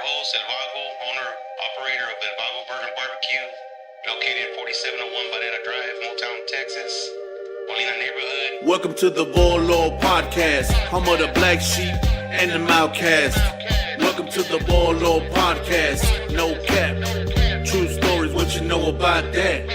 host, El Vago, owner, operator of El Vago Burger Barbecue, located at 4701 Banana Drive, Motown, Texas, Molina neighborhood. Welcome to the Volo Podcast, home of the black sheep and the outcast. Welcome to the Volo Podcast, no cap, true stories, what you know about that?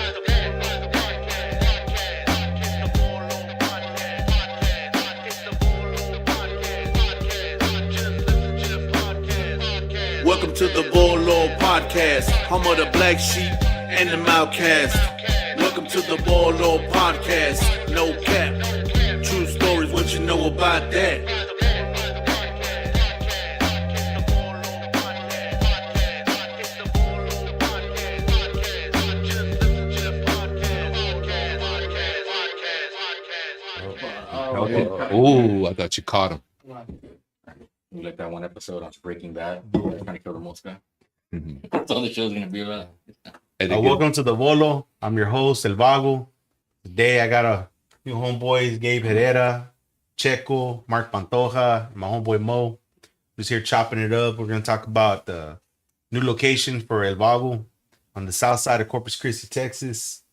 Welcome to the Volo Podcast, home of the black sheep and the outcast. Welcome to the Volo Podcast, no cap, true stories, what you know about that? Ooh, I thought you caught him. Like that one episode on Breaking Bad, trying to kill the most guy. That's all the show's gonna be about. Welcome to the Volo. I'm your host, El Vago. Today I got a few homeboys, Gabe Herrera, Checo, Mark Pantoja, and my homeboy Mo. Just here chopping it up. We're gonna talk about the new location for El Vago on the south side of Corpus Christi, Texas,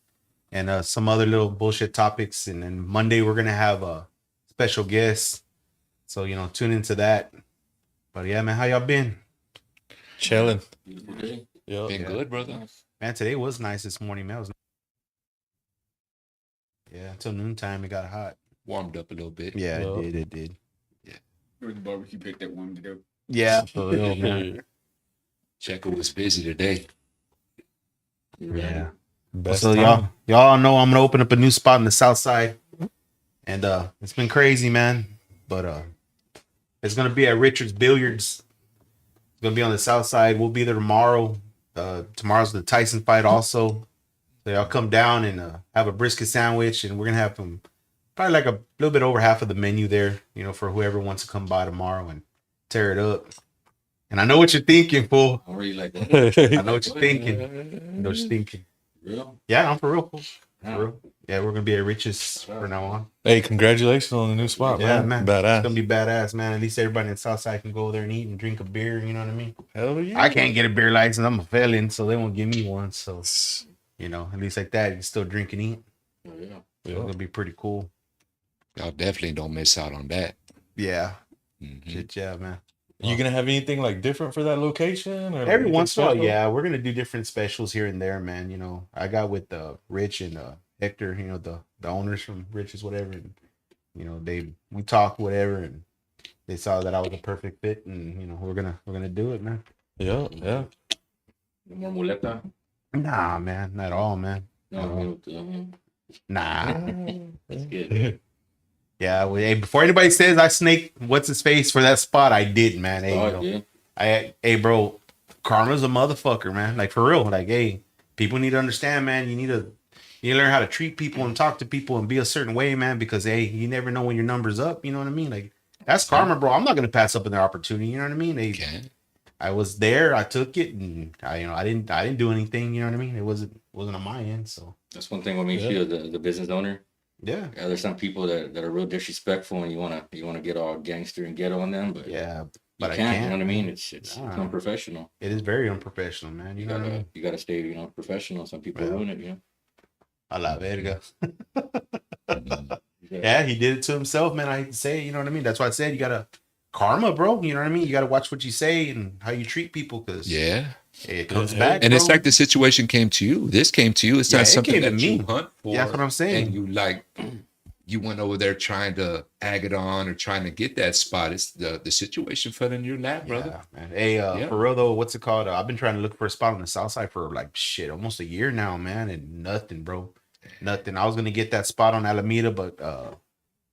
and some other little bullshit topics. And then Monday we're gonna have a special guest. So, tune into that. But yeah, man, how y'all been? Chilling. Been good, brother. Man, today was nice this morning, man. It was yeah, until noontime it got hot. Warmed up a little bit. Yeah, it did. The barbecue picked that warmed it up. Yeah, for real, man. Checo was busy today. Yeah. Best So time. y'all know I'm gonna open up a new spot in the south side. And it's been crazy, man. But it's gonna be at Richard's Billiards. It's gonna be on the south side. We'll be there tomorrow. Tomorrow's the Tyson fight also. So y'all come down and have a brisket sandwich, and we're gonna have probably like a little bit over half of the menu there, for whoever wants to come by tomorrow and tear it up. And I know what you're thinking, fool. I'm really like that. I know what you're thinking. I know what you're thinking. Real? Yeah, I'm for real, fool. For real. Yeah, we're gonna be at Rich's from now on. Hey, congratulations on the new spot, Yeah, man. man. It's Badass. gonna be badass, man. At least everybody in the south side can go there and eat and drink a beer, you know what I mean? Hell yeah. I can't get a beer license, I'm a felon, so they won't give me one. So, at least like that, you can still drink and eat. Oh, yeah. So it's gonna be pretty cool. Y'all definitely don't miss out on that. Yeah. Mhm. Shit, yeah, man. You gonna have anything like different for that location? Or Every anything once in a while, special? yeah, we're gonna do different specials here and there, man. I got with Rich and Hector, the owners from Rich's, whatever, and we talked whatever, and they saw that I was a perfect fit, and we're gonna do it, man. Yeah. No more muleta. Nah, man, not at all, man. No. Nah. That's good. Yeah, well, hey, before anybody says I snaked what's his face for that spot, I did, man. Hey, hey, bro, karma's a motherfucker, man. Like for real. Like, hey, people need to understand, man. You need to learn how to treat people and talk to people and be a certain way, man. Because hey, you never know when your number's up. You know what I mean? Like that's karma, bro. I'm not gonna pass up on their opportunity. You know what I mean? I was there, I took it, and I didn't do anything. You know what I mean? It wasn't on my end. So That's one thing what makes you the business owner. yeah, There's some people that are real disrespectful and you wanna get all gangster and ghetto on them, but yeah. you But I can't, can't. you know what I mean? It's Nah. unprofessional. It is very unprofessional, man. You know what I mean? You gotta stay, professional. Some people Yeah. ruin it, A la verga. Yeah. Yeah, he did it to himself, man. I hate to say it, you know what I mean? That's why I said you gotta karma, bro. You know what I mean? You gotta watch what you say and how you treat people, because Yeah. it comes back. And it's bro. like the situation came to you. This came to you. It's Yeah, not it something came to that me. you hunt for. Yeah, that's what I'm saying. And you went over there trying to ag it on or trying to get that spot. It's the situation fell in your lap, brother. Yeah, man. Hey, Yeah. for real though, what's it called? I've been trying to look for a spot on the south side for like almost a year now, man, and nothing, bro. Nothing. I was gonna get that spot on Alameda, but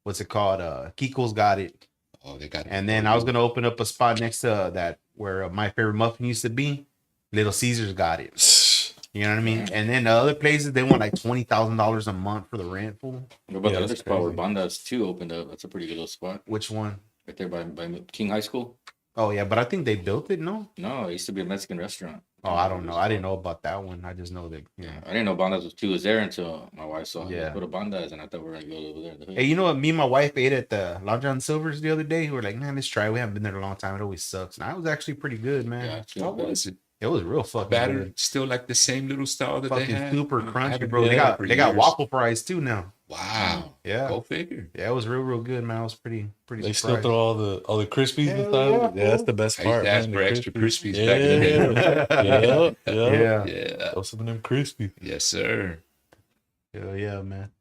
what's it called? Kiko's got it. Oh, they got it. And then I was gonna open up a spot next to that where My Favorite Muffin used to be. Little Caesars got it. You know what I mean? And then the other places they want like $20,000 a month for the rent, fool. What about Yeah, the other that's spot where crazy. Bandas 2 opened up? That's a pretty good little spot. Which one? Right there by King High School. Oh yeah, but I think they built it. No. No, it used to be a Mexican restaurant. Oh, I don't know. I didn't know about that one. I just know that. Yeah, I didn't know Bandas was there until my wife saw. Yeah. Go to Bandas, and I thought we were gonna go over there. Hey, you know what? Me and my wife ate at the Long John Silver's the other day. We were like, man, let's try. We haven't been there in a long time. It always sucks. And that was actually pretty good, man. Yeah, How was it? It was real fucking Batter good. still like the same little style that they Fucking had. super I crunchy, haven't bro. had They it got for they got years. waffle fries too now. Wow. Yeah. Go figure. Yeah, it was real good, man. I was pretty They still surprised. throw all the crispies Hell inside. yeah, Yeah, that's the best I used part. to ask man, for the extra Crispies. Crispies back in the day. Yeah. Yeah. Throw some of them crispy. Yes, sir. Hell yeah, man.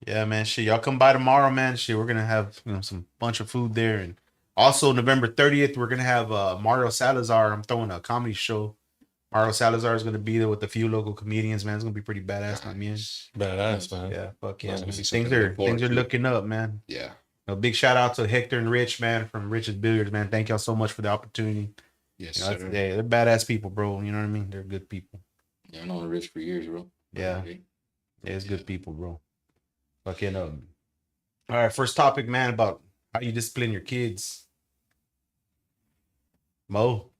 Yeah, man. Shit, y'all come by tomorrow, man. Shit, we're gonna have some bunch of food there, and also November 30th, we're gonna have Mario Salazar. I'm throwing a comedy show. Mario Salazar is gonna be there with a few local comedians, man. It's gonna be pretty badass, my man. Badass, man. Yeah, fuck yeah. That's gonna be Things something to look forward things are to. looking up, man. Yeah. A big shout out to Hector and Rich, man, from Rich's Billiards, man. Thank y'all so much for the opportunity. Yes, You know, sir. they're badass people, bro. You know what I mean? They're good people. Yeah, I know the Rich for years, bro. Yeah. Yeah, it's good people, bro. Fucking All right, first topic, man, about how you discipline your kids. Mo.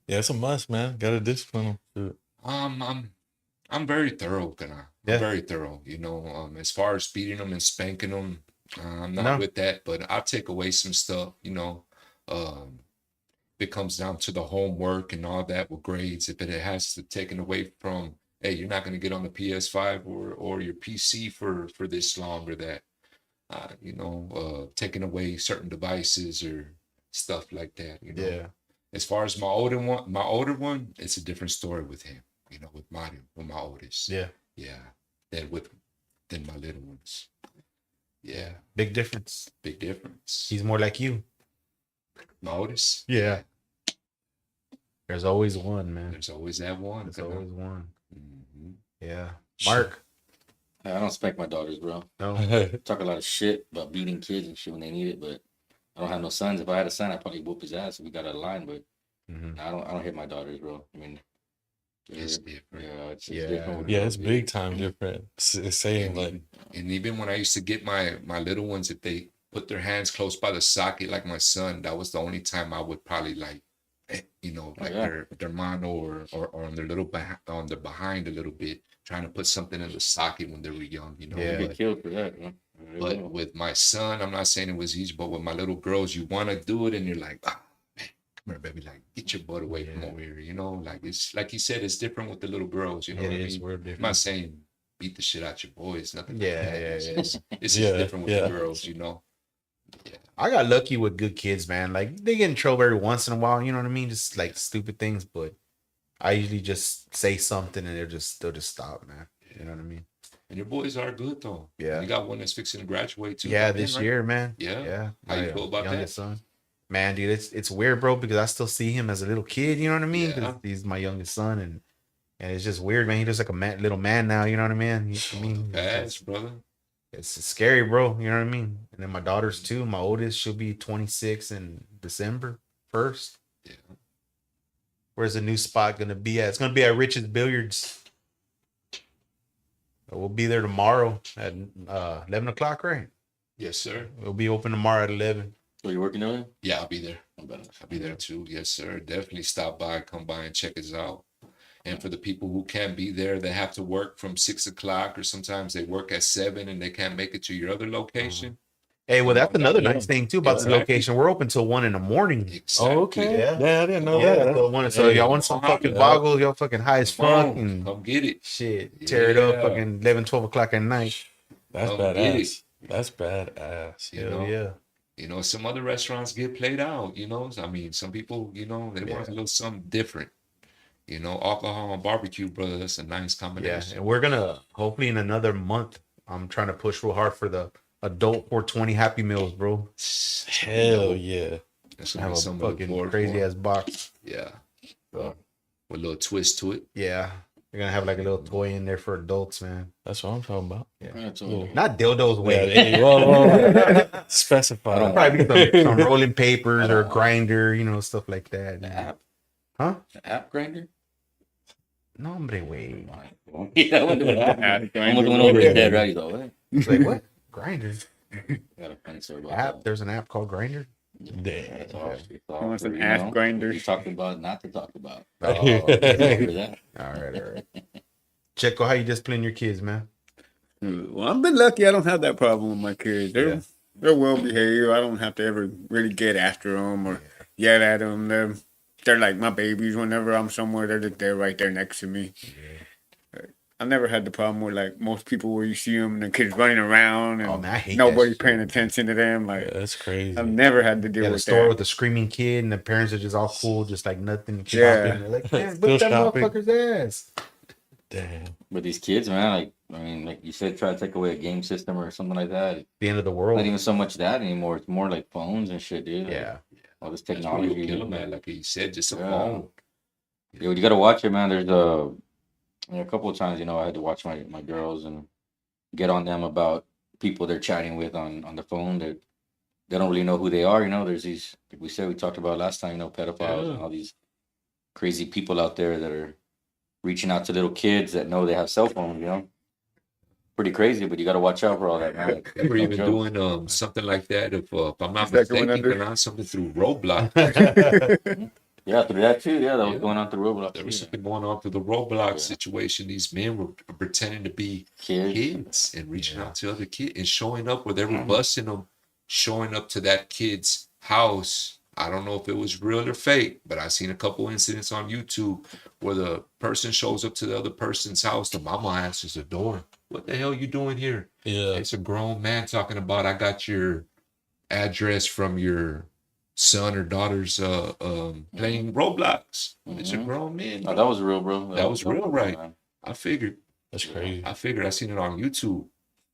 Yeah, it's a must, man. Gotta discipline them. I'm very thorough, I'm Yeah. very thorough. You know, as far as beating them and spanking them, I'm not No. with that. But I'll take away some stuff. You know, if it comes down to the homework and all that with grades, if it has to taken away from, hey, you're not going to get on the PS5 or your PC for this long or that. You know, taking away certain devices or stuff like that. You know. Yeah. As far as my older one, it's a different story with him. You know, with Mario, with my oldest. Yeah. Yeah. Than my little ones. Yeah. Big difference. Big difference. He's more like you. My oldest. Yeah. There's always one, man. There's always that one. There's always one. Mhm. Yeah. Mark. I don't spank my daughters, bro. No. Talk a lot of shit about beating kids and shit when they need it, but I don't have no sons. If I had a son, I'd probably whoop his ass if we got out of line. But Mhm. I don't hit my daughters, bro. I mean, It's different. yeah, it's Yeah. different. with Yeah, girls, it's big time different. It's saying like, And even when I used to get my little ones, if they put their hands close by the socket, like my son, that was the only time I would probably like, you know, like their mano or on their little on their behind a little bit, trying to put something in the socket when they were young, you know. Yeah. You get killed for that, bro. But with my son, I'm not saying it was easy, but with my little girls, you want to do it and you're like, man, come here, baby, like get your butt away from over here, you know. Like it's like you said, it's different with the little girls, you know. It what I is. mean? We're I'm not different. saying beat the shit out your boys, nothing. Yeah, like that. yeah, yeah. It's just Yeah, different with yeah. the girls, you know. Yeah. I got lucky with good kids, man. Like they get in trouble every once in a while, you know what I mean? Just like stupid things, but I usually just say something and they'll just stop, man. You know what I mean? And your boys are good though. Yeah. You got one that's fixing to graduate too. Yeah, coming in, this right? year, man. Yeah. Yeah. How you My, feel about youngest that? son. Man, dude, it's weird, bro, because I still see him as a little kid, you know what I mean? Yeah. Because he's my youngest son, and it's just weird, man. He looks like a little man now, you know what I mean? Fast, brother. It's scary, bro. You know what I mean? And then my daughters too. My oldest, she'll be 26 in December 1st. Yeah. Where's the new spot gonna be at? It's gonna be at Rich's Billiards. We'll be there tomorrow at 11 o'clock, right? Yes, sir. We'll be open tomorrow at 11. So you working on it? Yeah, I'll be there. I'll be there too. Yes, sir. Definitely stop by, come by and check us out. And for the people who can't be there, they have to work from 6 o'clock, or sometimes they work at 7 and they can't make it to your other location. Hey, well, that's another Yeah. nice thing too about the Exactly. location. We're open till 1 a.m. Oh, Exactly. okay. Yeah. Yeah, I didn't know Yeah, that. that's the one. So Hey, y'all want some come on, fucking yeah. boggles? Y'all fucking high as Come fuck on, and come get it. shit. Tear it up Yeah. fucking 11, 12 o'clock at night. That's Come get it. badass. That's badass. You Hell know? yeah. You know, some other restaurants get played out, you know. I mean, some people, you know, they want a little something different. You know, alcohol and barbecue, brother, that's a nice Yeah. combination. And we're gonna hopefully in another month. I'm trying to push real hard for the adult 420 Happy Meals, bro. Hell yeah. That's I gonna have be a something to look fucking forward crazy for. ass box. Yeah. So, With a little twist to it. yeah. We're gonna have like a little toy in there for adults, man. That's what I'm talking about. Yeah, so Not dildos Yeah, way. hey, whoa. Specify. Probably some rolling papers or a grinder, you know, stuff like that. the app, Huh? the app grinder. No, hombre, way. Yeah, I wonder what happened. Almost went over his head, right? He's like, what? It's like what? Grinder. Got a funny story about App? that. There's an app called Grinder. That's all. It's all He wants for, an ass grinder. You talked about not to talk about. Oh, Remember that? all right. Checo, how you discipline your kids, man? Well, I've been lucky. I don't have that problem with my kids. They're well behaved. I don't have to ever really get after them or yell at them. They're like my babies. Whenever I'm somewhere, they're just there right there next to me. I've never had the problem with like most people where you see them and the kids running around and man, I hate nobody's that paying attention to them. Like That's crazy. I've never had to deal At a with store that. with a screaming kid and the parents are just all cool, just like nothing. Yeah. Shopping. They're like, man, Still whip that shopping. motherfucker's ass. Damn. But these kids, man, like I mean, like you said, try to take away a game system or something like that. The end of the world. Not even so much that anymore. It's more like phones and shit, dude. Like, Yeah. all this That's what will technology. kill 'em, man. Like he said, just a Yeah. phone. Yo, you gotta watch it, man. There's a couple of times, I had to watch my girls and get on them about people they're chatting with on the phone that they don't really know who they are. There's these, like we talked about last time, pedophiles and all these crazy people out there that are reaching out to little kids that know they have cell phones. Pretty crazy, but you got to watch out for all that, man. They were even Joke. doing something like that. If I'm not Is that going mistaken, under? going on something through Roblox. Yeah, through that too. Yeah, that was Yeah. going on through Roblox. There was too. something going on through the Roblox Yeah. situation. These men were pretending to be Kids. kids and reaching out to other kids and showing up where they were busting them, showing up to that kid's house. I don't know if it was real or fake, but I've seen a couple incidents on YouTube where the person shows up to the other person's house. The mama answers the door. What the hell you doing here? Yeah. It's a grown man talking about, I got your address from your son or daughter's playing Roblox. It's a grown man. Oh, that was real, bro. That was real, right? man. I figured. That's crazy. I seen it on YouTube.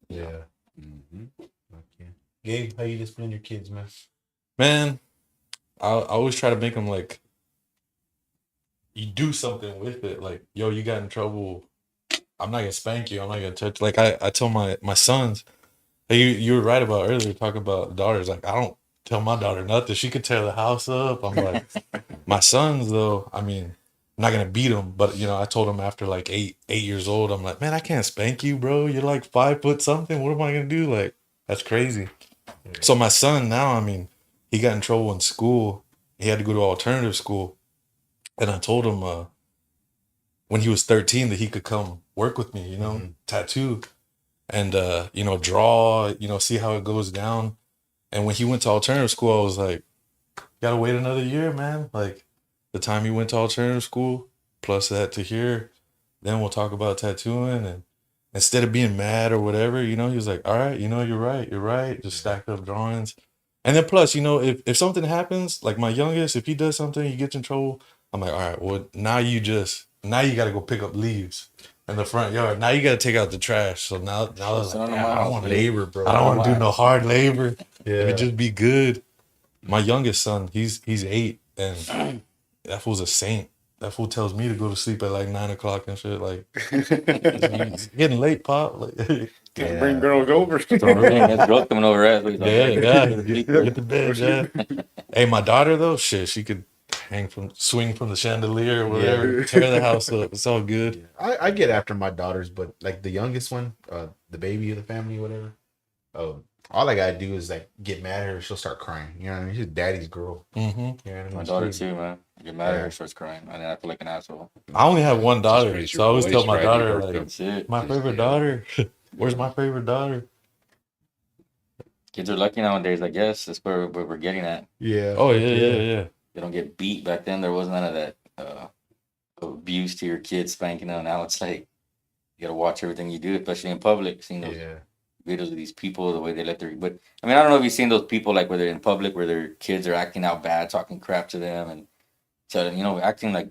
Yeah. Mhm. Okay. Gabe, how you discipline your kids, man? Man, I always try to make them like, you do something with it. Like, yo, you got in trouble. I'm not gonna spank you. I'm not gonna touch. Like I tell my sons, hey, you were right about earlier talking about daughters. Like I don't tell my daughter nothing. She could tear the house up. I'm like, my sons though. I mean, I'm not gonna beat them, but I told them after like 8 years old, I'm like, man, I can't spank you, bro. You're like 5 foot something. What am I gonna do? Like that's crazy. So my son now, I mean, he got in trouble in school. He had to go to alternative school, and I told him when he was 13 that he could come work with me, tattoo and, draw, see how it goes down. And when he went to alternative school, I was like, gotta wait another year, man. Like the time he went to alternative school, plus that to here, then we'll talk about tattooing. And instead of being mad or whatever, he was like, all right, you're right. Just stacked up drawings. And then plus, if something happens, like my youngest, if he does something, he gets in trouble, I'm like, all right, well, now you got to go pick up leaves in the front yard. Now you got to take out the trash. So now I was like, I don't want Labor, bro. I don't want to do no hard labor. Yeah. It would just be good. My youngest son, he's 8, and that fool's a saint. That fool tells me to go to sleep at like 9 o'clock and shit. Like, it's getting late, Pop. Like, Can't bring girls over. That girl coming over at me. yeah. Get to bed, yeah. Hey, my daughter though, shit, she could swing from the chandelier or whatever, tear the house up. It's all good. I get after my daughters, but like the youngest one, the baby of the family, whatever. All I gotta do is like get mad at her. She'll start crying. You know what I mean? She's daddy's girl. Mm-hmm. You know what I mean? My daughter too, man. Get mad at her, starts crying, and then I feel like an asshole. I only have one daughter, raise so your I always voice, tell my right? daughter, Your like, That's it. my favorite daughter. Where's my favorite daughter? Kids are lucky nowadays, I guess. That's where we're getting at. Yeah. Oh yeah. They don't get beat. Back then, there wasn't none of that abuse to your kids, spanking them. Now it's like you gotta watch everything you do, especially in public. Seeing those videos of these people, the way they let their. But I mean, I don't know if you've seen those people like where they're in public, where their kids are acting out bad, talking crap to them, and telling acting like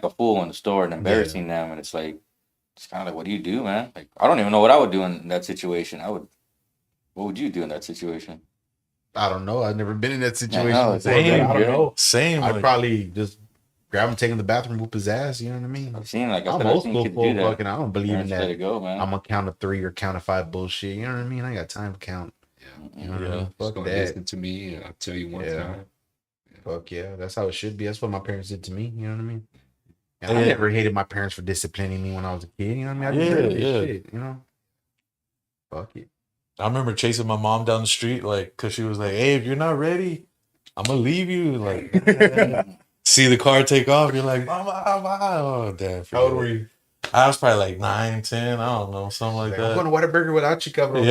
a fool in the store and embarrassing them. And it's like, it's kind of like, what do you do, man? Like, I don't even know what I would do in that situation. What would you do in that situation? I don't know. I've never been in that situation. know, before, Same, but I don't know. Same. I'd Like, probably just grab him, take him to the bathroom, whoop his ass. You know what I mean? I've seen like I'm I've old seen school kids full do that. fucking. I don't believe in Parents let that. it go, man. I'm gonna count to 3 or count to 5 bullshit. You know what I mean? I ain't got time to count. You know what I Yeah. mean? Just Fuck gonna that. listen to me, and I'll tell you one Yeah. time. Fuck yeah. That's how it should be. That's what my parents did to me. You know what I mean? And Yeah. I never hated my parents for disciplining me when I was a kid. You know what I mean? I Yeah, deserved this yeah. shit, you know? Fuck it. I remember chasing my mom down the street, like, cause she was like, "Hey, if you're not ready, I'm gonna leave you. Like, see the car take off. You're like, Mama, oh damn. How old were you? I was probably like 9, 10. I don't know, something like I'm that. going to Whataburger without you, cabrón.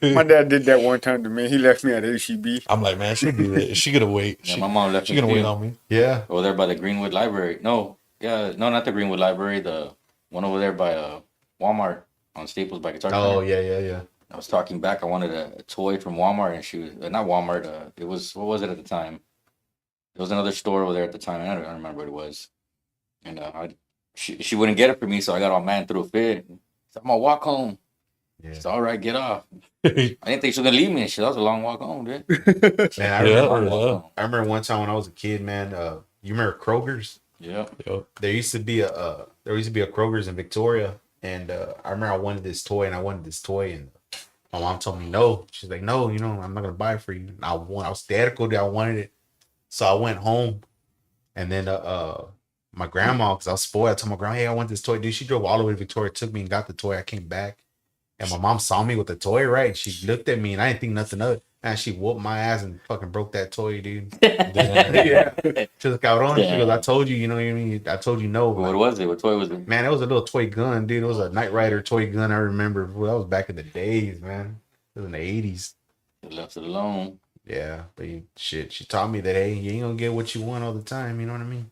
Yeah. My dad did that one time to me. He left me at HEB. I'm like, man, she'll do that. She gonna wait. Yeah, my mom left She me gonna wait too. on me. Yeah. Over there by the Greenwood Library. No, not the Greenwood Library. The one over there by Walmart on Staples by Guitar Oh, Center. yeah. I was talking back. I wanted a toy from Walmart, and she was not Walmart. It was, what was it at the time? There was another store over there at the time. I don't remember what it was. And she wouldn't get it for me, so I got all mad and threw a fit. So I'm gonna walk home. Yeah. It's all right, get off. I didn't think she was gonna leave me. Shit, that was a long walk home, dude. Man, I remember one time when I was a kid, man. You remember Kroger's? Yeah. There used to be a Kroger's in Victoria, and I remember I wanted this toy, and my mom told me no. She's like, no, I'm not gonna buy it for you. And I was theatrical, dude. I wanted it, so I went home, and then my grandma, because I was spoiled, I told my grandma, hey, I want this toy, dude. She drove all the way to Victoria, took me and got the toy. I came back, and my mom saw me with the toy, right? And she looked at me, and I didn't think nothing of it. And she whooped my ass and fucking broke that toy, dude. Yeah. She was cabrón. She goes, I told you, you know what I mean? I told you no. What was it? What toy was it? Man, it was a little toy gun, dude. It was a Knight Rider toy gun. I remember. That was back in the days, man. It was in the 80s. You left it alone. Yeah, but shit, she taught me that, hey, you ain't gonna get what you want all the time. You know what I mean?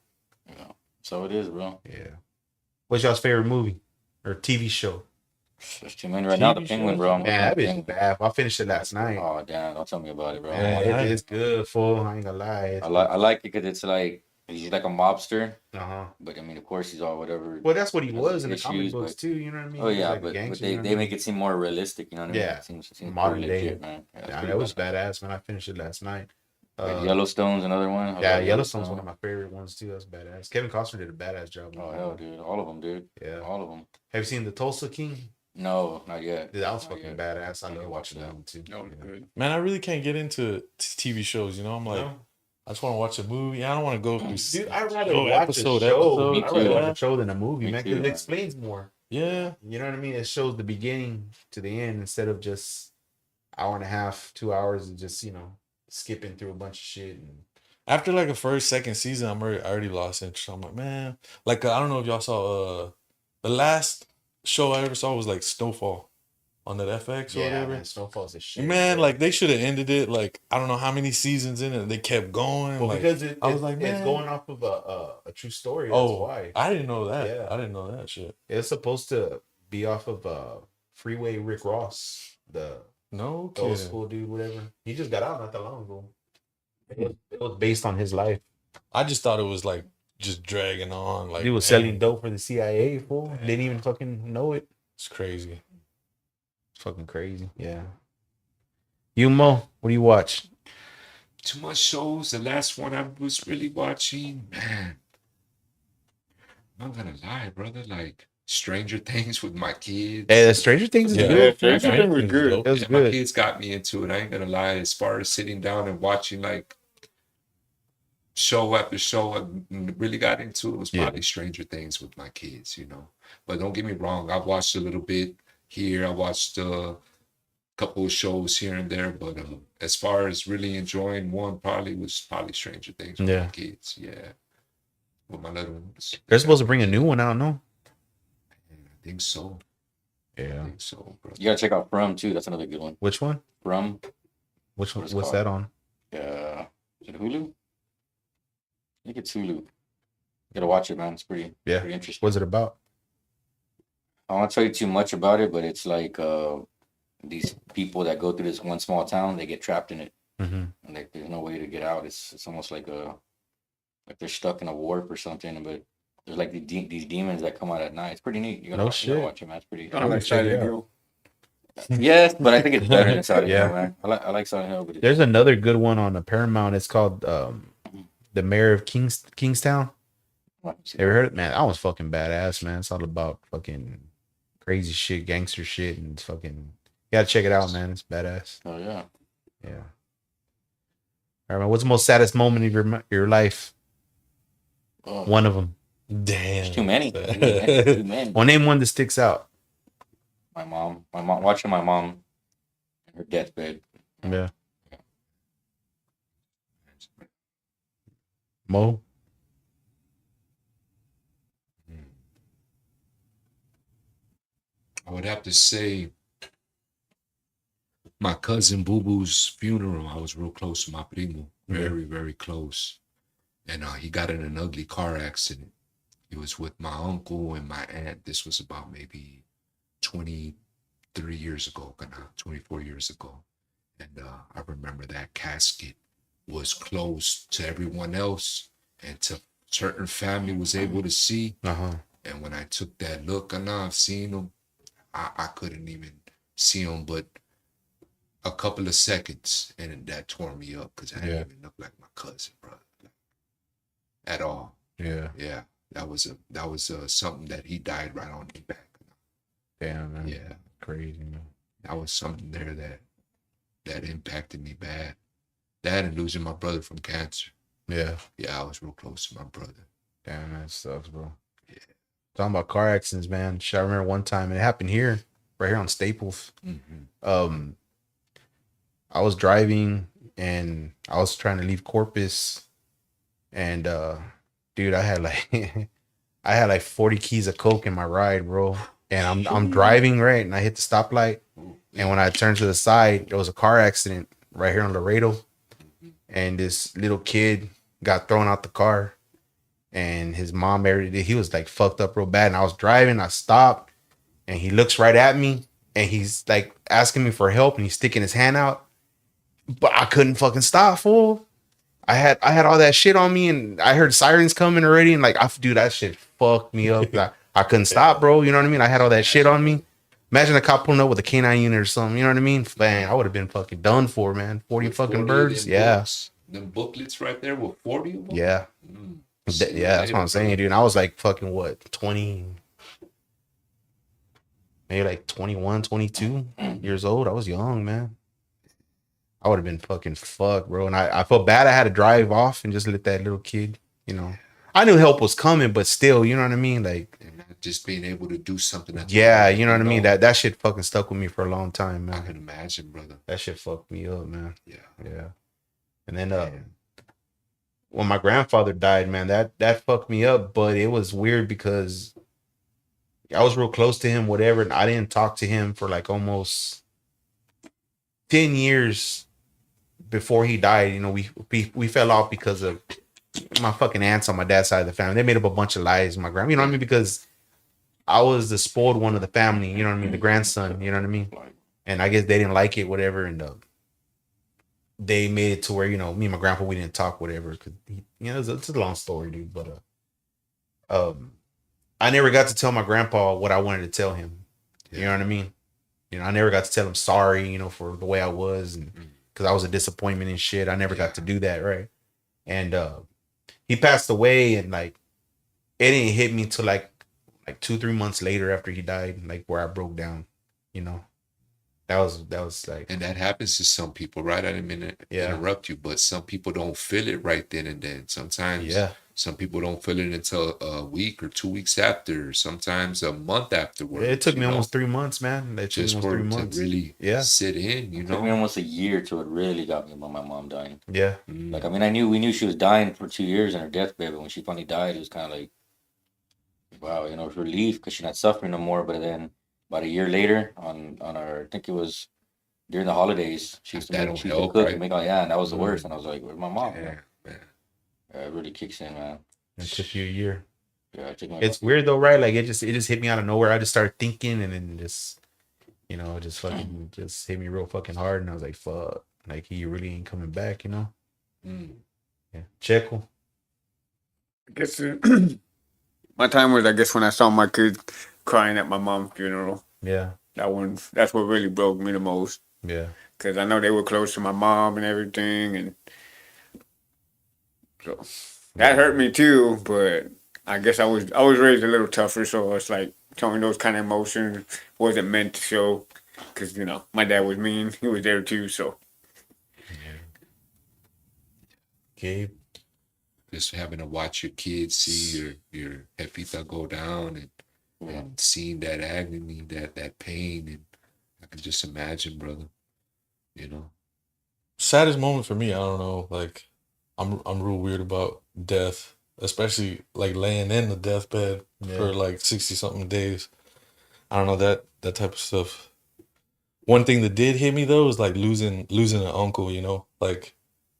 Yeah. So it is, bro. Yeah. What's y'all's favorite movie or TV show? There's too many right now. The Penguin, bro. Man, that bitch is bad. I finished it last night. Oh, damn. Don't tell me about it, bro. Man, it's good, fool. I ain't gonna lie. I like it because it's like, he's like a mobster. Uh-huh. But I mean, of course, he's all whatever. Well, that's what he was in the issues, comic books but- too. You know what I mean? Oh, yeah. Like a but gangster, they, you know what they I make mean? it seem more realistic, you know what I mean? Yeah. It seems Modern pretty legit, day. man. Yeah, Yeah, it was badass, man. I finished it last night. Like Yellowstone's another one. I Yeah, love Yellowstone's one of my favorite ones too. That's badass. Kevin Costner did a badass job. Oh, hell, dude. All of them, dude. Yeah. All of them. Have you seen The Tulsa King? No, not yet. Dude, that was Not fucking yet. badass. I I need love to watch watching that that. one too. That was Yeah. good. Man, I really can't get into TV shows. I'm like, No? I just want to watch a movie. I don't want to go through. Dude, I'd rather show watch episode, a show. Me I'd too. rather watch a show than a movie, Me man, too, because it man. explains more. Yeah. You know what I mean? It shows the beginning to the end instead of just hour and a half, 2 hours of just, skipping through a bunch of shit. And After like a first, second season, I already lost interest. I'm like, man, like I don't know if y'all saw the last show I ever saw was like Snowfall on that FX or whatever. man, Snowfall's a shit. Man, bro. like they should have ended it. Like I don't know how many seasons in it. And they kept going. Well, like, because I was like, it's man. going off of a true story. That's Oh, why. I didn't know that. Yeah. I didn't know that shit. It's supposed to be off of Freeway Rick Ross, the No old kidding. school dude, whatever. He just got out not that long ago. It was based on his life. I just thought it was like just dragging on. Like He was man, selling dope for the CIA, fool. Didn't even fucking know it. It's crazy. It's fucking crazy. Yeah. You, Mo, what do you watch? Too much shows. The last one I was really watching, man. I'm not gonna lie, brother. Like Stranger Things with my kids. Hey, the Stranger Things is Yeah. good. Yeah, Stranger Things was good. It was Yeah, my good. kids got me into it. I ain't gonna lie. As far as sitting down and watching like show after show, I really got into it was Yeah. probably Stranger Things with my kids, But don't get me wrong, I watched a little bit here. I watched a couple of shows here and there, but as far as really enjoying one, probably Stranger Things with Yeah. my kids. Yeah, with my little ones. They're supposed to bring a new one out, no? I think so. I Yeah. think so, bro. You gotta check out From too. That's another good one. Which one? From. Which one? What it's What's called? that on? Is it Hulu? I think it's Hulu. You gotta watch it, man. It's pretty interesting. What's it about? I don't want to tell you too much about it, but it's like these people that go through this one small town, they get trapped in it, Mm-hmm. and like there's no way to get out. It's almost like they're stuck in a warp or something. But there's like these demons that come out at night. It's pretty neat. You gotta, No you gotta shit. watch it, man. It's pretty. I like check it Silent out. Hill. Yes, but I think it's better than Silent Yeah. Hill, man. I like Silent Hill, but There's another good one on the Paramount. It's called The Mayor of Kingstown. Ever heard it? Man, that was fucking badass, man. It's all about fucking crazy shit, gangster shit, and it's fucking. You gotta check it out, man. It's badass. Oh yeah. Yeah. All right, man. What's the most saddest moment of your life? Oh, One of them. Damn. there's too many. Too many. Well, name one that sticks out. My mom, watching my mom in her deathbed. Yeah. Mo? I would have to say my cousin Boo Boo's funeral. I was real close to my primo, very, very close. And he got in an ugly car accident. He was with my uncle and my aunt. This was about maybe 23 years ago, 24 years ago. And I remember that casket was closed to everyone else and to certain family was able to see. And when I took that look, I've seen him. I couldn't even see him, but a couple of seconds, and that tore me up because I didn't even look like my cousin, brother, at all. Yeah. That was something that he died right on the back. Damn, man. Yeah, Crazy, man. that was something there that impacted me bad. That and losing my brother from cancer. Yeah. I was real close to my brother. Damn, that sucks, bro. Yeah. Talking about car accidents, man. Shit, I remember one time, and it happened here, right here on Staples. I was driving, and I was trying to leave Corpus, and dude, I had like 40 keys of coke in my ride, bro. And I'm driving, right, and I hit the stoplight, and when I turned to the side, there was a car accident right here on Laredo, and this little kid got thrown out the car, and his mom, he was like fucked up real bad, and I was driving, I stopped, and he looks right at me, and he's like asking me for help, and he's sticking his hand out, but I couldn't fucking stop, fool. I had all that shit on me, and I heard sirens coming already, and like, dude, that shit fucked me up. I couldn't stop, bro. You know what I mean? I had all that shit on me. Imagine a cop pulling up with a canine unit or something. You know what I mean? Man, I would have been fucking done for, man. 40 fucking birds. Yeah. Them booklets right there with 40 of them? Yeah. Yeah, that's what I'm saying, dude. And I was like fucking what, 20, maybe like 21, 22 years old. I was young, man. I would have been fucking fucked, bro. And I felt bad I had to drive off and just let that little kid, you know. I knew help was coming, but still, you know what I mean? Like, and not just being able to do something. Yeah, you know what I mean? That shit fucking stuck with me for a long time, man. I can imagine, brother. That shit fucked me up, man. Yeah. And then when my grandfather died, man, that fucked me up. But it was weird because I was real close to him, whatever, and I didn't talk to him for like almost 10 years before he died. You know, we fell off because of my fucking aunts on my dad's side of the family. They made up a bunch of lies, my grandma, you know what I mean? Because I was the spoiled one of the family, you know what I mean? The grandson, you know what I mean? And I guess they didn't like it, whatever, and they made it to where, you know, me and my grandpa, we didn't talk, whatever, because, you know, it's a long story, dude, but I never got to tell my grandpa what I wanted to tell him. You know what I mean? You know, I never got to tell him sorry, you know, for the way I was, and because I was a disappointment and shit. I never got to do that, right? And he passed away, and like it didn't hit me till like 2-3 months later after he died, like where I broke down, you know. That was like, and that happens to some people, right? I didn't mean to interrupt you, but some people don't feel it right then and then. Sometimes, some people don't feel it until a week or 2 weeks after, sometimes a month afterwards. It took me almost 3 months, man. It just for it to really sit in, you know. It took me almost a year till it really got me about my mom dying. Yeah. Like, I mean, we knew she was dying for 2 years in her deathbed, but when she finally died, it was kind of like, wow, you know, it's relief because she's not suffering no more. But then about a year later, on our, I think it was during the holidays, she used to cook and make all, and that was the worst. And I was like, where's my mom? Man. It really kicks in, man. It took you a year. Yeah, it's weird though, right? Like it just hit me out of nowhere. I just started thinking, and then just, you know, just fucking just hit me real fucking hard, and I was like, fuck, like he really ain't coming back, you know. Yeah, Checo. I guess my time was, I guess, when I saw my kid crying at my mom's funeral. Yeah, that's what really broke me the most. Yeah, because I know they were close to my mom and everything, and so that hurt me too. But I guess I was raised a little tougher, so it's like showing those kind of emotions wasn't meant to show. Because, you know, my dad was mean. He was there too, so. Gabe. Just having to watch your kids see your jefita go down and seeing that agony, that pain, and I can just imagine, brother. You know. Saddest moment for me, I don't know, like I'm real weird about death, especially like laying in the deathbed for like 60 something days. I don't know that type of stuff. One thing that did hit me though is like losing an uncle, you know? Like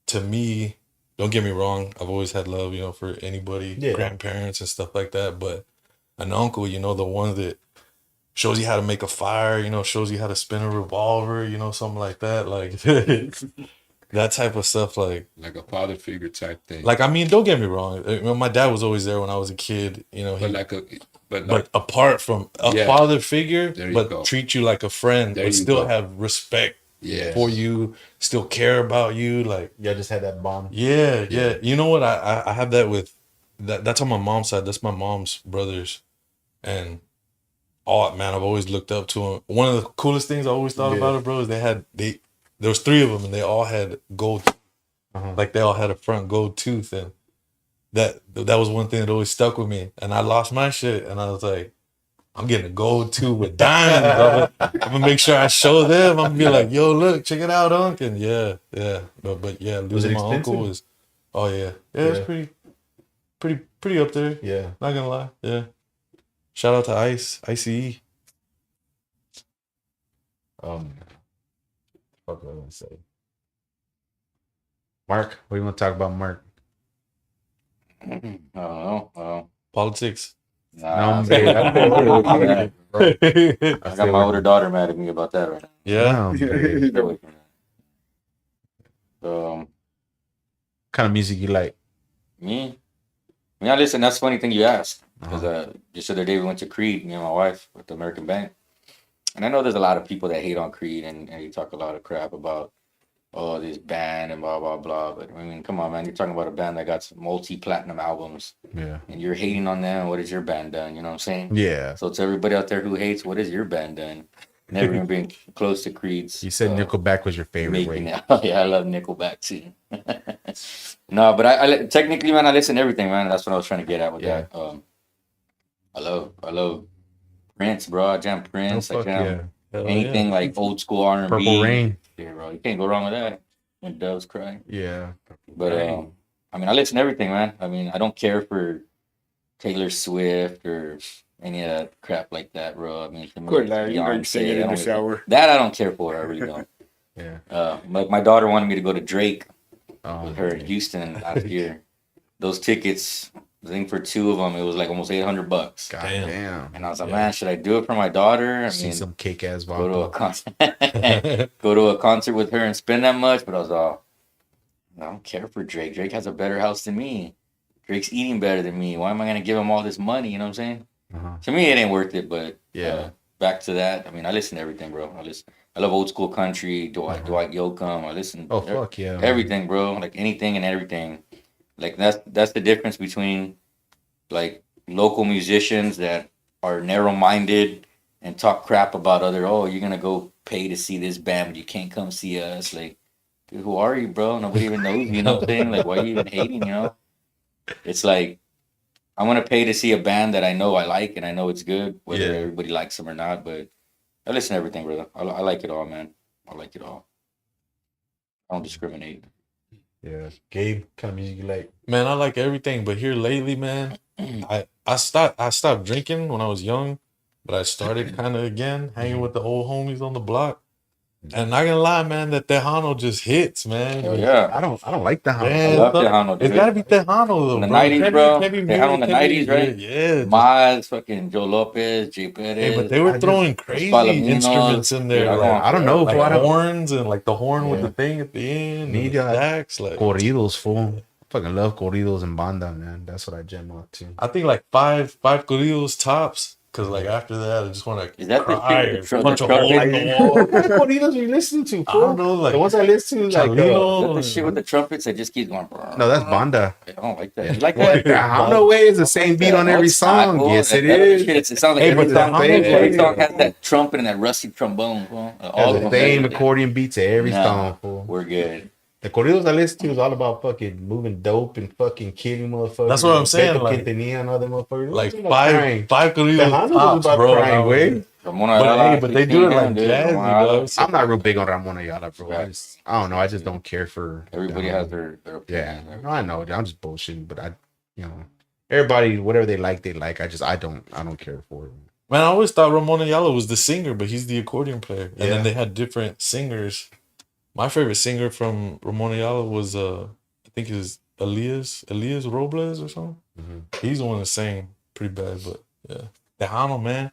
to me, don't get me wrong, I've always had love, you know, for anybody, grandparents and stuff like that, but an uncle, you know, the one that shows you how to make a fire, you know, shows you how to spin a revolver, you know, something like that. Like that type of stuff, like a father figure type thing. Like, I mean, don't get me wrong. My dad was always there when I was a kid, you know. But apart from a father figure, but treat you like a friend, but still have respect for you, still care about you. Like, just had that bond. Yeah. You know what? I have that with that's on my mom's side. That's my mom's brothers, and man, I've always looked up to them. One of the coolest things I always thought about it, bro, is there was 3 of them, and they all had gold. Like they all had a front gold tooth, and that was one thing that always stuck with me. And I lost my shit, and I was like, I'm getting a gold tooth with diamonds. I'm gonna make sure I show them. I'm gonna be like, yo, look, check it out, Unc. And yeah. But yeah, losing my uncle was, it's pretty up there. Yeah, not gonna lie. Yeah, shout out to ICE. What was I gonna say? Mark, what do you want to talk about, Mark? I don't know. Politics. Nah, I got my older daughter mad at me about that right now. Yeah. Kind of music you like? Me? Listen, that's a funny thing you asked. Because just the other day we went to Creed, me and my wife, with the American Bank. And I know there's a lot of people that hate on Creed and you talk a lot of crap about this band and blah, blah, blah. But I mean, come on, man. You're talking about a band that got some multi-platinum albums. Yeah. And you're hating on them. What has your band done? You know what I'm saying? Yeah. So to everybody out there who hates, what has your band done? Never even been close to Creed's. You said Nickelback was your favorite. Yeah, I love Nickelback too. No, but I technically, man, I listen to everything, man. That's what I was trying to get at with that. I love Prince, bro. I jam Prince. I jam anything like old school R&B. Purple Rain. Yeah, bro. You can't go wrong with that. When doves cry. Yeah. But I mean, I listen to everything, man. I mean, I don't care for Taylor Swift or any of that crap like that, bro. I mean, good lad, you know, sing it in the shower. That I don't care for. I really don't. Like my daughter wanted me to go to Drake with her in Houston last year. Those tickets, I think for 2 of them, it was like almost $800. God damn. And I was like, man, should I do it for my daughter? I mean, some cake ass go to a concert, go to a concert with her and spend that much. But I was all, I don't care for Drake. Drake has a better house than me. Drake's eating better than me. Why am I gonna give him all this money? You know what I'm saying? To me, it ain't worth it. But back to that. I mean, I listen to everything, bro. I love old school country. Dwight Yoakam. I listen. Oh fuck yeah. Everything, bro. Like anything and everything. Like that's the difference between like local musicians that are narrow-minded and talk crap about other. Oh, you're gonna go pay to see this band, but you can't come see us. Like, dude, who are you, bro? Nobody even knows. You know what I'm saying? Like, why are you even hating? You know? It's like I want to pay to see a band that I know I like and I know it's good, whether everybody likes them or not. But I listen to everything, brother. I like it all, man. I like it all. I don't discriminate. Yeah, Gabe, kind of music you like? Man, I like everything, but here lately, man, I stopped drinking when I was young, but I started kind of again hanging with the old homies on the block. And not gonna lie, man, that Tejano just hits, man. Oh, yeah, I don't like Tejano. I love Tejano. It's gotta be Tejano though. In the 90s, bro. Tejano in the 90s, right? Yeah. Maz, fucking Joe Lopez, Jay Perez. Hey, but they were throwing crazy instruments in there. I don't know. Like horns and like the horn with the thing at the end. Need sax, like corridos, fool. Fucking love corridos and banda, man. That's what I jam on too. I think like five corridos tops. Cause like after that, I just want to. Is that cry the a bunch of holes in the wall? What corridos are you listening to? Fool? I don't know, like the ones I listen to, like the shit with the trumpets that just keeps going. No, that's banda. I don't like that. You like that? I don't know. Way it's the same beat on every song. Yes, it is. It sounds like every song has that trumpet and that rusty trombone. All the same accordion beat to every song. Fool. We're good. The corridos I listen to is all about fucking moving dope and fucking killing motherfuckers. That's what I'm saying. Like, and other motherfuckers. Like five corridos tops, bro. Crying, But they do it like jazzy, though. I'm not real big on Ramon Ayala, bro. Right. I don't know. I just don't care for. Everybody has their Yeah, opinion. no, I know. I'm just bullshitting, but everybody, whatever they like, they like. I don't care for it. Man, I always thought Ramon Ayala was the singer, but he's the accordion player. And Yeah. then they had different singers. My favorite singer from Ramon Ayala was I think it was Elias Robles or something. Mm-hmm. He's the one that sang pretty bad, but yeah. Tejano, man.